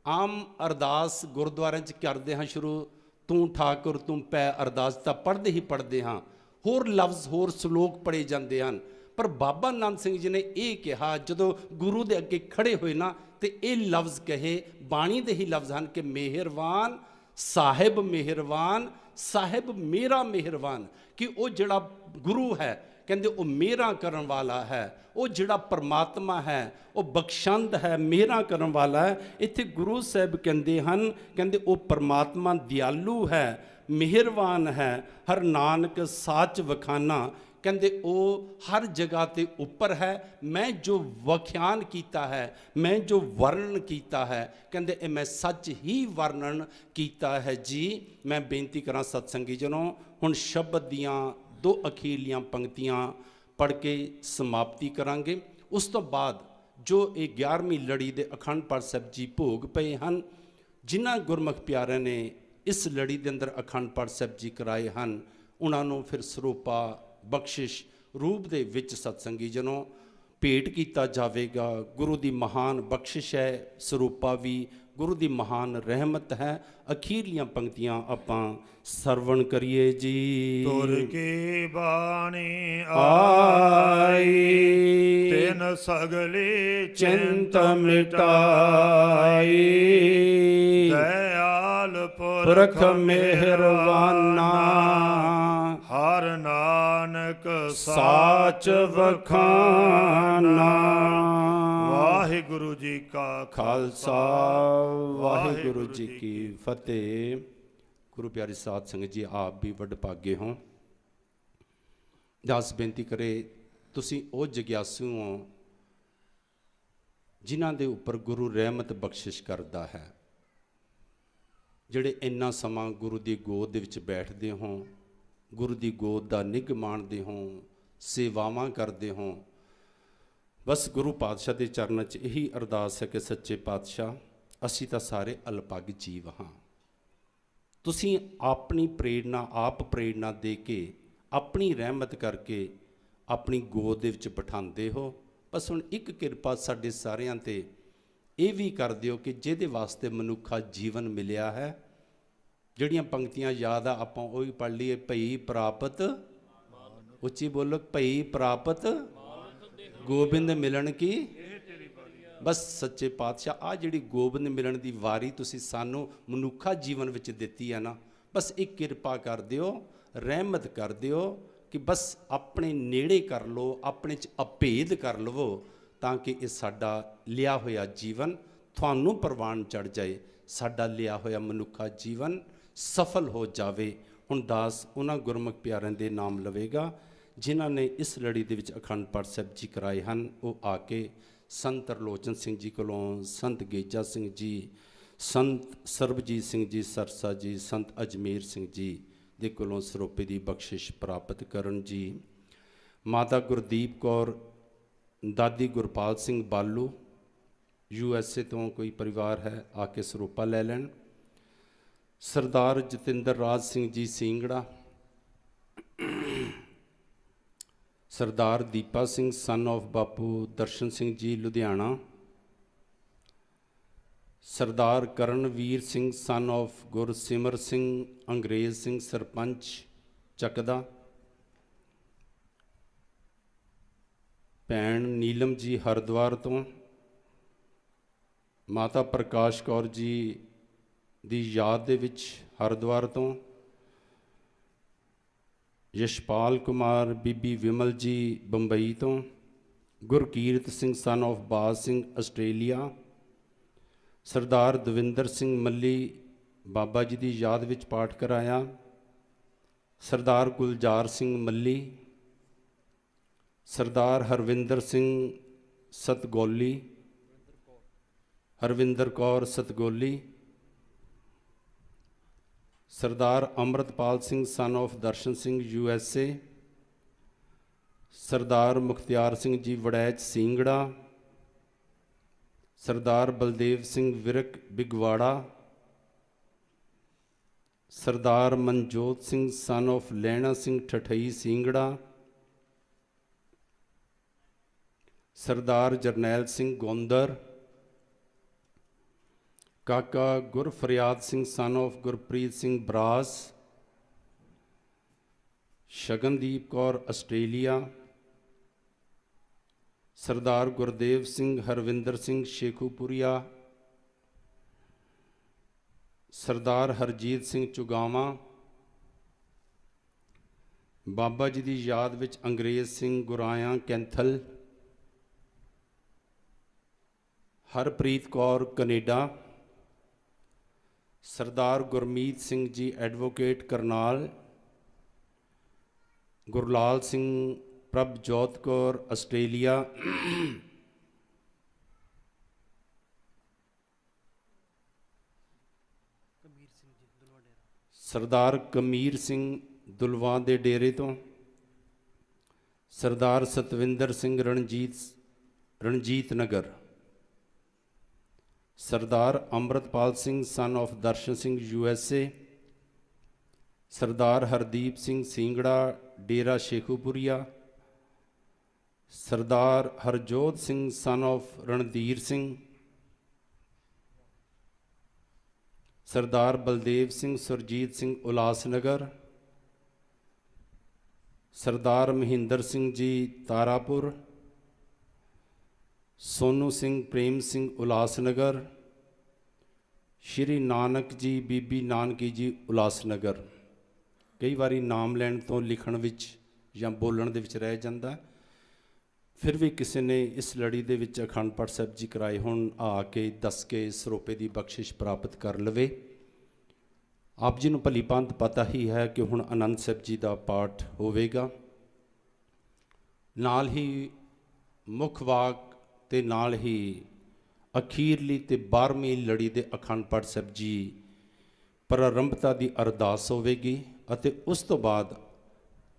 ਆਮ ਅਰਦਾਸ ਗੁਰਦੁਆਰਿਆਂ 'ਚ ਕਰਦੇ ਹਾਂ ਸ਼ੁਰੂ, ਤੂੰ ਠਾਕੁਰ ਤੂੰ ਪੈ, ਅਰਦਾਸ ਤਾਂ ਪੜ੍ਹਦੇ ਹੀ ਪੜ੍ਹਦੇ ਹਾਂ, ਹੋਰ ਲਫ਼ਜ਼ ਹੋਰ ਸ਼ਲੋਕ ਪੜ੍ਹੇ ਜਾਂਦੇ ਹਨ। ਪਰ ਬਾਬਾ ਨੰਦ ਸਿੰਘ ਜੀ ਨੇ ਇਹ ਕਿਹਾ, ਜਦੋਂ ਗੁਰੂ ਦੇ ਅੱਗੇ ਖੜੇ ਹੋਏ ਨਾ, ਤੇ ਇਹ ਲਫ਼ਜ਼ ਕਹੇ, ਬਾਣੀ ਦੇ ਹੀ ਲਫ਼ਜ਼ ਹਨ ਕਿ ਮਿਹਰਵਾਨ ਸਾਹਿਬ, ਮਿਹਰਵਾਨ ਸਾਹਿਬ ਮੇਰਾ ਮਿਹਰਵਾਨ। ਕਿ ਉਹ ਜਿਹੜਾ ਗੁਰੂ ਹੈ ਕਹਿੰਦੇ ਉਹ ਮਿਹਰਾਂ ਕਰਨ ਵਾਲਾ ਹੈ, ਉਹ ਜਿਹੜਾ ਪਰਮਾਤਮਾ ਹੈ ਉਹ ਬਖਸ਼ੰਦ ਹੈ, ਮਿਹਰਾਂ ਕਰਨ ਵਾਲਾ ਹੈ। ਇੱਥੇ ਗੁਰੂ ਸਾਹਿਬ ਕਹਿੰਦੇ ਹਨ, ਕਹਿੰਦੇ ਉਹ ਪਰਮਾਤਮਾ ਦਿਆਲੂ ਹੈ, ਮਿਹਰਵਾਨ ਹੈ, ਹਰ ਨਾਨਕ ਸਾਚ ਵਖਾਨਾ। ਕਹਿੰਦੇ ਉਹ ਹਰ ਜਗ੍ਹਾ ਤੇ ਉੱਪਰ ਹੈ। ਮੈਂ ਜੋ ਵਖਿਆਨ ਕੀਤਾ ਹੈ, ਮੈਂ ਜੋ ਵਰਣਨ ਕੀਤਾ ਹੈ, ਕਹਿੰਦੇ ਇਹ ਮੈਂ ਸੱਚ ਹੀ ਵਰਣਨ ਕੀਤਾ ਹੈ ਜੀ। ਮੈਂ ਬੇਨਤੀ ਕਰਾਂ ਸਤਸੰਗੀ ਜਨੋ, ਹੁਣ ਸ਼ਬਦ ਦੀਆਂ 2 ਅਖੀਰਲੀਆਂ ਪੰਕਤੀਆਂ ਪੜ੍ਹ ਕੇ ਸਮਾਪਤੀ ਕਰਾਂਗੇ। ਉਸ ਤੋਂ ਬਾਅਦ ਜੋ ਇਹ 11ਵੀਂ ਲੜੀ ਦੇ ਅਖੰਡ ਪਾਠ ਸਾਹਿਬ ਜੀ ਭੋਗ ਪਏ ਹਨ, ਜਿਨ੍ਹਾਂ ਗੁਰਮੁਖ ਪਿਆਰਿਆਂ ਨੇ ਇਸ ਲੜੀ ਦੇ ਅੰਦਰ ਅਖੰਡ ਪਾਠ ਸਾਹਿਬ ਜੀ ਕਰਾਏ ਹਨ, ਉਹਨਾਂ ਨੂੰ ਫਿਰ ਸਰੂਪਾ ਬਖਸ਼ਿਸ਼ ਰੂਪ ਦੇ ਵਿੱਚ ਸਤਸੰਗੀ ਜਨੋਂ ਭੇਟ ਕੀਤਾ ਜਾਵੇਗਾ। ਗੁਰੂ ਦੀ ਮਹਾਨ ਬਖਸ਼ਿਸ਼ ਹੈ, ਸਰੂਪਾ ਵੀ ਗੁਰੂ ਦੀ ਮਹਾਨ ਰਹਿਮਤ ਹੈ। ਅਖੀਰਲੀਆਂ ਪੰਕਤੀਆਂ ਆਪਾਂ ਸਰਵਣ ਕਰੀਏ ਜੀ। ਤੁਰ ਕੀ ਬਾਣੀ ਆਈ ਤਿਨ ਸਗਲੀ ਚਿੰਤ ਮਿਟਾਈ, ਦਇਆਲ ਪੁਰਖ ਮਿਹਰਵਾਨਾ, ਹਰ ਨਾਨਕ ਸਾਚ ਵਖਾਨਾ। ਵਾਹਿਗੁਰੂ ਜੀ ਕਾ ਖਾਲਸਾ, ਵਾਹਿਗੁਰੂ ਜੀ ਕੀ ਫਤਿਹ। ਗੁਰੂ ਪਿਆਰੀ ਸਾਧ ਸੰਗਤ ਜੀ, ਆਪ ਵੀ ਵਡਭਾਗੇ ਹੋ। ਦਾਸ ਬੇਨਤੀ ਕਰੇ, ਤੁਸੀਂ ਉਹ ਜਗਿਆਸੂ ਹੋ ਜਿਨ੍ਹਾਂ ਦੇ ਉੱਪਰ ਗੁਰੂ ਰਹਿਮਤ ਬਖਸ਼ਿਸ਼ ਕਰਦਾ ਹੈ, ਜਿਹੜੇ ਇੰਨਾ ਸਮਾਂ ਗੁਰੂ ਦੀ ਗੋਦ ਦੇ ਵਿੱਚ ਬੈਠਦੇ ਹੋ, ਗੁਰੂ ਦੀ ਗੋਦ ਦਾ ਨਿੱਘ ਮਾਣਦੇ ਹੋ, ਸੇਵਾਵਾਂ ਕਰਦੇ ਹੋ। ਬਸ ਗੁਰੂ ਪਾਤਸ਼ਾਹ ਦੇ ਚਰਨਾਂ 'ਚ ਇਹੀ ਅਰਦਾਸ ਹੈ ਕਿ ਸੱਚੇ ਪਾਤਸ਼ਾਹ, ਅਸੀਂ ਤਾਂ ਸਾਰੇ ਅਲਪੱਗ ਜੀਵ ਹਾਂ। ਤੁਸੀਂ ਆਪਣੀ ਪ੍ਰੇਰਣਾ, ਆਪ ਪ੍ਰੇਰਣਾ ਦੇ ਕੇ, ਆਪਣੀ ਰਹਿਮਤ ਕਰਕੇ ਆਪਣੀ ਗੋਦ ਦੇ ਵਿੱਚ ਬਿਠਾਉਂਦੇ ਹੋ। ਬਸ ਹੁਣ ਇੱਕ ਕਿਰਪਾ ਸਾਡੇ ਸਾਰਿਆਂ ਤੇ ਇਹ ਵੀ ਕਰ ਦਿਓ ਕਿ ਜਿਹਦੇ ਵਾਸਤੇ ਮਨੁੱਖਾ ਜੀਵਨ ਮਿਲਿਆ ਹੈ, ਜਿਹੜੀਆਂ ਪੰਕਤੀਆਂ ਯਾਦ ਆ ਆਪਾਂ ਉਹ ਵੀ ਪੜ੍ਹ ਲਈਏ। ਭਈ ਪ੍ਰਾਪਤ, ਉੱਚੀ ਬੋਲੋ, ਭਈ ਪ੍ਰਾਪਤ ਗੋਬਿੰਦ ਮਿਲਣ ਕੀ। ਬਸ ਸੱਚੇ ਪਾਤਸ਼ਾਹ, ਆ ਜਿਹੜੀ ਗੋਬਿੰਦ ਮਿਲਣ ਦੀ ਵਾਰੀ ਤੁਸੀਂ ਸਾਨੂੰ ਮਨੁੱਖਾ ਜੀਵਨ ਵਿੱਚ ਦਿੱਤੀ ਹੈ ਨਾ, ਬਸ ਇੱਕ ਕਿਰਪਾ ਕਰ ਦਿਓ, ਰਹਿਮਤ ਕਰ ਦਿਓ ਕਿ ਬਸ ਆਪਣੇ ਨੇੜੇ ਕਰ ਲਓ, ਆਪਣੇ 'ਚ ਅਭੇਦ ਕਰ ਲਵੋ, ਤਾਂ ਕਿ ਇਹ ਸਾਡਾ ਲਿਆ ਹੋਇਆ ਜੀਵਨ ਤੁਹਾਨੂੰ ਪ੍ਰਵਾਨ ਚੜ੍ਹ ਜਾਏ, ਸਾਡਾ ਲਿਆ ਹੋਇਆ ਮਨੁੱਖਾ ਜੀਵਨ ਸਫਲ ਹੋ ਜਾਵੇ। ਹੁਣ ਦਾਸ ਉਹਨਾਂ ਗੁਰਮੁਖ ਪਿਆਰਿਆਂ ਦੇ ਨਾਮ ਲਵੇਗਾ ਜਿਨ੍ਹਾਂ ਨੇ ਇਸ ਲੜੀ ਦੇ ਵਿੱਚ ਅਖੰਡ ਪਾਠ ਸਾਹਿਬ ਜੀ ਕਰਾਏ ਹਨ। ਉਹ ਆ ਕੇ ਸੰਤ ਤਰਲੋਚਨ ਸਿੰਘ ਜੀ ਕੋਲੋਂ, ਸੰਤ ਗੇਜਾ ਸਿੰਘ ਜੀ, ਸੰਤ ਸਰਬਜੀਤ ਸਿੰਘ ਜੀ ਸਰਸਾ ਜੀ, ਸੰਤ ਅਜਮੇਰ ਸਿੰਘ ਜੀ ਦੇ ਕੋਲੋਂ ਸਰੋਪੇ ਦੀ ਬਖਸ਼ਿਸ਼ ਪ੍ਰਾਪਤ ਕਰਨ ਜੀ। ਮਾਤਾ ਗੁਰਦੀਪ ਕੌਰ ਦਾਦੀ ਗੁਰਪਾਲ ਸਿੰਘ ਬਾਲੂ USA ਤੋਂ ਕੋਈ ਪਰਿਵਾਰ ਹੈ, ਆ ਕੇ ਸਰੂਪਾ ਲੈ ਲੈਣ। ਸਰਦਾਰ ਜਤਿੰਦਰ ਰਾਜ ਸਿੰਘ ਜੀ ਸਿੰਗੜਾ, ਸਰਦਾਰ ਦੀਪਾ ਸਿੰਘ ਸਨ of ਬਾਪੂ ਦਰਸ਼ਨ ਸਿੰਘ ਜੀ ਲੁਧਿਆਣਾ, ਸਰਦਾਰ ਕਰਨਵੀਰ ਸਿੰਘ ਸਨ of ਗੁਰਸਿਮਰ ਸਿੰਘ ਅੰਗਰੇਜ਼ ਸਿੰਘ ਸਰਪੰਚ ਚੱਕਦਾ, ਭੈਣ ਨੀਲਮ ਜੀ ਹਰਿਦੁਆਰ ਤੋਂ, ਮਾਤਾ ਪ੍ਰਕਾਸ਼ ਕੌਰ ਜੀ ਦੀ ਯਾਦ ਦੇ ਵਿੱਚ ਹਰਿਦੁਆਰ ਤੋਂ, ਯਸ਼ਪਾਲ ਕੁਮਾਰ ਬੀਬੀ ਵਿਮਲ ਜੀ ਬੰਬਈ ਤੋਂ, Gurkirat Singh son of Baj Singh Australia, ਸਰਦਾਰ ਦਵਿੰਦਰ ਸਿੰਘ ਮੱਲੀ ਬਾਬਾ ਜੀ ਦੀ ਯਾਦ ਵਿੱਚ ਪਾਠ ਕਰਾਇਆ, ਸਰਦਾਰ ਗੁਲਜ਼ਾਰ ਸਿੰਘ ਮੱਲੀ, ਸਰਦਾਰ ਹਰਵਿੰਦਰ ਸਿੰਘ ਸਤਗੋਲੀ, ਹਰਵਿੰਦਰ ਕੌਰ ਸਤਗੋਲੀ, ਸਰਦਾਰ Amritpal Singh son of Darshan Singh USA, Sardar Mukhtiar Singh ji Waraich ਸਿੰਗੜਾ, Sardar Baldev Singh Virk ਬਿਗਵਾੜਾ, Sardar Manjot Singh son of Lehna Singh Thathai ਸਿੰਗੜਾ, ਸਰਦਾਰ ਜਰਨੈਲ ਸਿੰਘ ਗੋਂਦਰ, ਕਾਕਾ Gurfariyad Singh son of Gurpreet Singh Baras, Shagandeep Kaur Australia, Sardar Gurdev Singh Harvinder Singh Shekhupuria, Sardar Harjeet Singh Chugawan, ਬਾਬਾ ਜੀ ਦੀ ਯਾਦ ਵਿੱਚ Angrez Singh Guraya Kainthal, Harpreet Kaur Canada, Sardar Gurmeet Singh ji advocate Karnal, Gurlal Singh Prabhjot Kaur Australia, Sardar Kamir Singh Dulwa ਦੇ ਡੇਰੇ ਤੋਂ, ਸਰਦਾਰ ਸਤਵਿੰਦਰ ਸਿੰਘ ਰਣਜੀਤ ਨਗਰ, ਸਰਦਾਰ Amritpal Singh son of Darshan Singh USA, Sardar Hardeep Singh ਸਿੰਗੜਾ Dera ਸ਼ੇਖੂਪੁਰੀਆ, Sardar Harjot Singh son of Randhir Singh, ਸਰਦਾਰ ਬਲਦੇਵ ਸਿੰਘ ਸੁਰਜੀਤ ਸਿੰਘ ਉਲਾਸਨਗਰ, ਸਰਦਾਰ ਮਹਿੰਦਰ ਸਿੰਘ ਜੀ ਤਾਰਾਪੁਰ, ਸੋਨੂ ਸਿੰਘ ਪ੍ਰੇਮ ਸਿੰਘ ਉਲਾਸਨਗਰ, ਸ਼੍ਰੀ ਨਾਨਕ ਜੀ ਬੀਬੀ ਨਾਨਕੀ ਜੀ ਉਲਾਸਨਗਰ। ਕਈ ਵਾਰੀ ਨਾਮ ਲੈਣ ਤੋਂ ਲਿਖਣ ਵਿੱਚ ਜਾਂ ਬੋਲਣ ਦੇ ਵਿੱਚ ਰਹਿ ਜਾਂਦਾ, ਫਿਰ ਵੀ ਕਿਸੇ ਨੇ ਇਸ ਲੜੀ ਦੇ ਵਿੱਚ ਅਖੰਡ ਪਾਠ ਸਾਹਿਬ ਜੀ ਕਰਾਏ ਹੁਣ ਆ ਕੇ ਦੱਸ ਕੇ ਸਰੋਪੇ ਦੀ ਬਖਸ਼ਿਸ਼ ਪ੍ਰਾਪਤ ਕਰ ਲਵੇ। ਆਪ ਜੀ ਨੂੰ ਭਲੀ ਭਾਂਤ ਪਤਾ ਹੀ ਹੈ ਕਿ ਹੁਣ ਆਨੰਦ ਸਾਹਿਬ ਜੀ ਦਾ ਪਾਠ ਹੋਵੇਗਾ, ਨਾਲ ਹੀ ਮੁੱਖ ਵਾਕ ਤੇ ਨਾਲ ਹੀ ਅਖੀਰਲੀ ਤੇ 12ਵੀਂ ਲੜੀ ਦੇ ਅਖੰਡ ਪਾਠ ਸਾਹਿਬ ਜੀ ਪ੍ਰਾਰੰਭਤਾ ਦੀ ਅਰਦਾਸ ਹੋਵੇਗੀ ਅਤੇ ਉਸ ਤੋਂ ਬਾਅਦ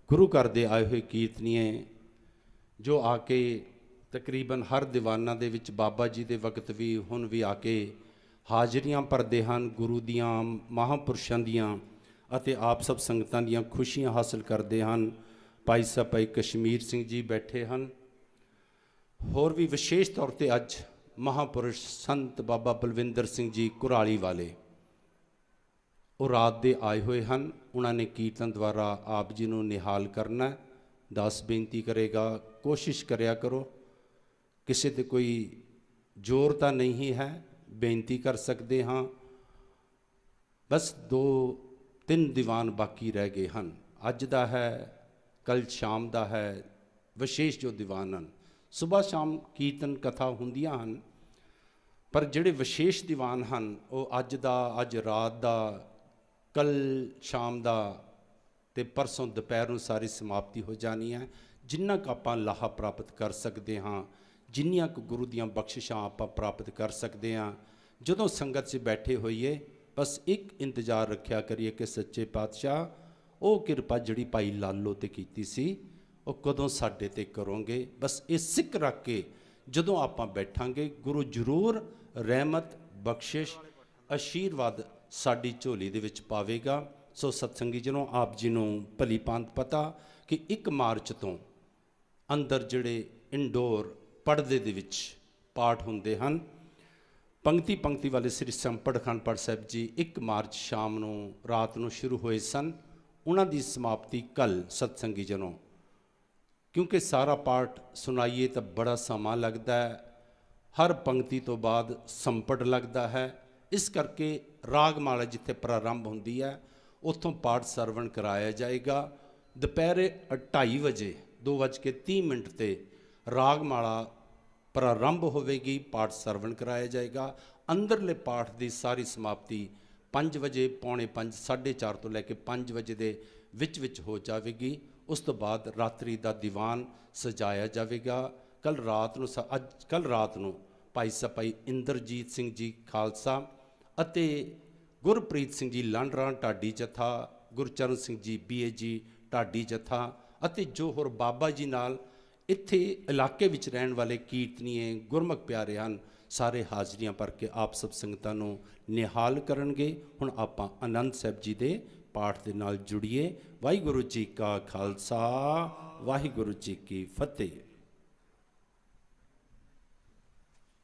ਗੁਰੂ ਘਰ ਦੇ ਆਏ ਹੋਏ ਕੀਰਤਨੀਏ ਜੋ ਆ ਕੇ ਤਕਰੀਬਨ ਹਰ ਦੀਵਾਨਾਂ ਦੇ ਵਿੱਚ ਬਾਬਾ ਜੀ ਦੇ ਵਕਤ ਵੀ ਹੁਣ ਵੀ ਆ ਕੇ ਹਾਜ਼ਰੀਆਂ ਭਰਦੇ ਹਨ, ਗੁਰੂ ਦੀਆਂ ਮਹਾਂਪੁਰਸ਼ਾਂ ਦੀਆਂ ਅਤੇ ਆਪ ਸਭ ਸੰਗਤਾਂ ਦੀਆਂ ਖੁਸ਼ੀਆਂ ਹਾਸਲ ਕਰਦੇ ਹਨ। ਭਾਈ ਸਾਹਿਬ ਭਾਈ ਕਸ਼ਮੀਰ ਸਿੰਘ ਜੀ ਬੈਠੇ ਹਨ। ਹੋਰ ਵੀ ਵਿਸ਼ੇਸ਼ ਤੌਰ ਤੇ ਅੱਜ ਮਹਾਂਪੁਰਸ਼ ਸੰਤ ਬਾਬਾ ਬਲਵਿੰਦਰ ਸਿੰਘ ਜੀ ਕੁਰਾਲੀ ਵਾਲੇ ਉਹ ਰਾਤ ਦੇ ਆਏ ਹੋਏ ਹਨ। ਉਹਨਾਂ ਨੇ ਕੀਰਤਨ ਦੁਆਰਾ ਆਪ ਜੀ ਨੂੰ ਨਿਹਾਲ ਕਰਨਾ। ਦਾਸ ਬੇਨਤੀ ਕਰੇਗਾ, ਕੋਸ਼ਿਸ਼ ਕਰਿਆ ਕਰੋ, ਕਿਸੇ ਤੇ ਕੋਈ ਜ਼ੋਰ ਤਾਂ ਨਹੀਂ ਹੈ, ਬੇਨਤੀ ਕਰ ਸਕਦੇ ਹਾਂ। ਬਸ 2-3 ਦੀਵਾਨ ਬਾਕੀ ਰਹਿ ਗਏ ਹਨ। ਅੱਜ ਦਾ ਹੈ, ਕੱਲ ਸ਼ਾਮ ਦਾ ਹੈ, ਵਿਸ਼ੇਸ਼ ਜੋ ਦੀਵਾਨ ਹਨ। ਸੁਬਹ ਸ਼ਾਮ ਕੀਰਤਨ ਕਥਾ ਹੁੰਦੀਆਂ ਹਨ, ਪਰ ਜਿਹੜੇ ਵਿਸ਼ੇਸ਼ ਦੀਵਾਨ ਹਨ ਉਹ ਅੱਜ ਦਾ, ਅੱਜ ਰਾਤ ਦਾ, ਕੱਲ ਸ਼ਾਮ ਦਾ ਤੇ ਪਰਸੋਂ ਦੁਪਹਿਰ ਨੂੰ ਸਾਰੀ ਸਮਾਪਤੀ ਹੋ ਜਾਣੀ ਹੈ। ਜਿੰਨਾ ਕੁ ਆਪਾਂ ਲਾਹਾ ਪ੍ਰਾਪਤ ਕਰ ਸਕਦੇ ਹਾਂ, ਜਿੰਨੀਆਂ ਕੁ ਗੁਰੂ ਦੀਆਂ ਬਖਸ਼ਿਸ਼ਾਂ ਆਪਾਂ ਪ੍ਰਾਪਤ ਕਰ ਸਕਦੇ ਹਾਂ, ਜਦੋਂ ਸੰਗਤ 'ਚ ਬੈਠੇ ਹੋਈਏ ਬਸ ਇੱਕ ਇੰਤਜ਼ਾਰ ਰੱਖਿਆ ਕਰੀਏ ਕਿ ਸੱਚੇ ਪਾਤਸ਼ਾਹ ਉਹ ਕਿਰਪਾ ਜਿਹੜੀ ਭਾਈ ਲਾਲੋ 'ਤੇ ਕੀਤੀ ਸੀ ਉਹ ਕਦੋਂ ਸਾਡੇ ਤੇ ਕਰੋਗੇ। ਬਸ ਇਹ ਸਿੱਖ ਰੱਖ ਕੇ ਜਦੋਂ ਆਪਾਂ ਬੈਠਾਂਗੇ, ਗੁਰੂ ਜ਼ਰੂਰ ਰਹਿਮਤ, ਬਖਸ਼ਿਸ਼, ਆਸ਼ੀਰਵਾਦ ਸਾਡੀ ਝੋਲੀ ਦੇ ਵਿੱਚ ਪਾਵੇਗਾ। ਸੋ ਸਤਸੰਗੀ ਜਨੋਂ, ਆਪ ਜੀ ਨੂੰ ਭਲੀ ਭਾਂਤ ਪਤਾ ਕਿ 1 ਮਾਰਚ ਤੋਂ ਅੰਦਰ ਜਿਹੜੇ ਇੰਡੋਰ ਪੜਦੇ ਦੇ ਵਿੱਚ ਪਾਠ ਹੁੰਦੇ ਹਨ, ਪੰਕਤੀ ਵਾਲੇ ਸ੍ਰੀ ਸੰਪੜ ਅਖੰਡ ਪਾਠ ਸਾਹਿਬ ਜੀ 1 ਮਾਰਚ ਸ਼ਾਮ ਨੂੰ, ਰਾਤ ਨੂੰ ਸ਼ੁਰੂ ਹੋਏ ਸਨ। ਉਹਨਾਂ ਦੀ ਸਮਾਪਤੀ ਕੱਲ ਸਤਸੰਗੀ ਜਨੋਂ, ਕਿਉਂਕਿ ਸਾਰਾ ਪਾਠ ਸੁਣਾਈਏ ਤਾਂ ਬੜਾ ਸਮਾਂ ਲੱਗਦਾ ਹੈ, ਹਰ ਪੰਕਤੀ ਤੋਂ ਬਾਅਦ ਸੰਪੜ ਲੱਗਦਾ ਹੈ। ਇਸ ਕਰਕੇ ਰਾਗਮਾਲਾ ਜਿੱਥੇ ਪ੍ਰਾਰੰਭ ਹੁੰਦੀ ਹੈ ਉੱਥੋਂ ਪਾਠ ਸਰਵਣ ਕਰਾਇਆ ਜਾਏਗਾ। ਦੁਪਹਿਰੇ 2:30 ਵਜੇ 2:30 ਤੇ ਰਾਗਮਾਲਾ ਪ੍ਰਾਰੰਭ ਹੋਵੇਗੀ, ਪਾਠ ਸਰਵਣ ਕਰਾਇਆ ਜਾਏਗਾ। ਅੰਦਰਲੇ ਪਾਠ ਦੀ ਸਾਰੀ ਸਮਾਪਤੀ 5 ਵਜੇ, ਪੌਣੇ 5, 4:30 ਤੋਂ ਲੈ ਕੇ 5 ਵਜੇ ਦੇ ਵਿੱਚ ਹੋ ਜਾਵੇਗੀ। ਉਸ ਤੋਂ ਬਾਅਦ ਰਾਤਰੀ ਦਾ ਦੀਵਾਨ ਸਜਾਇਆ ਜਾਵੇਗਾ। ਕੱਲ ਰਾਤ ਨੂੰ ਭਾਈ ਸਪਾਈ ਇੰਦਰਜੀਤ ਸਿੰਘ ਜੀ ਖਾਲਸਾ ਅਤੇ ਗੁਰਪ੍ਰੀਤ ਸਿੰਘ ਜੀ ਲਾਂਡਰਾਂ ਢਾਡੀ ਜਥਾ, ਗੁਰਚਰਨ ਸਿੰਘ ਜੀ BAG ਢਾਡੀ ਜਥਾ ਅਤੇ ਜੋ ਹੋਰ ਬਾਬਾ ਜੀ ਨਾਲ ਇੱਥੇ ਇਲਾਕੇ ਵਿੱਚ ਰਹਿਣ ਵਾਲੇ ਕੀਰਤਨੀਏ ਗੁਰਮੁਖ ਪਿਆਰੇ ਹਨ, ਸਾਰੇ ਹਾਜ਼ਰੀਆਂ ਭਰ ਕੇ ਆਪ ਸਭ ਸੰਗਤਾਂ ਨੂੰ ਨਿਹਾਲ ਕਰਨਗੇ। ਹੁਣ ਆਪਾਂ ਆਨੰਦ ਸਾਹਿਬ ਜੀ ਦੇ ਪਾਠ ਦੇ ਨਾਲ ਜੁੜੀਏ। ਵਾਹਿਗੁਰੂ ਜੀ ਕਾ ਖਾਲਸਾ, ਵਾਹਿਗੁਰੂ ਜੀ ਕੀ ਫਤਿਹ।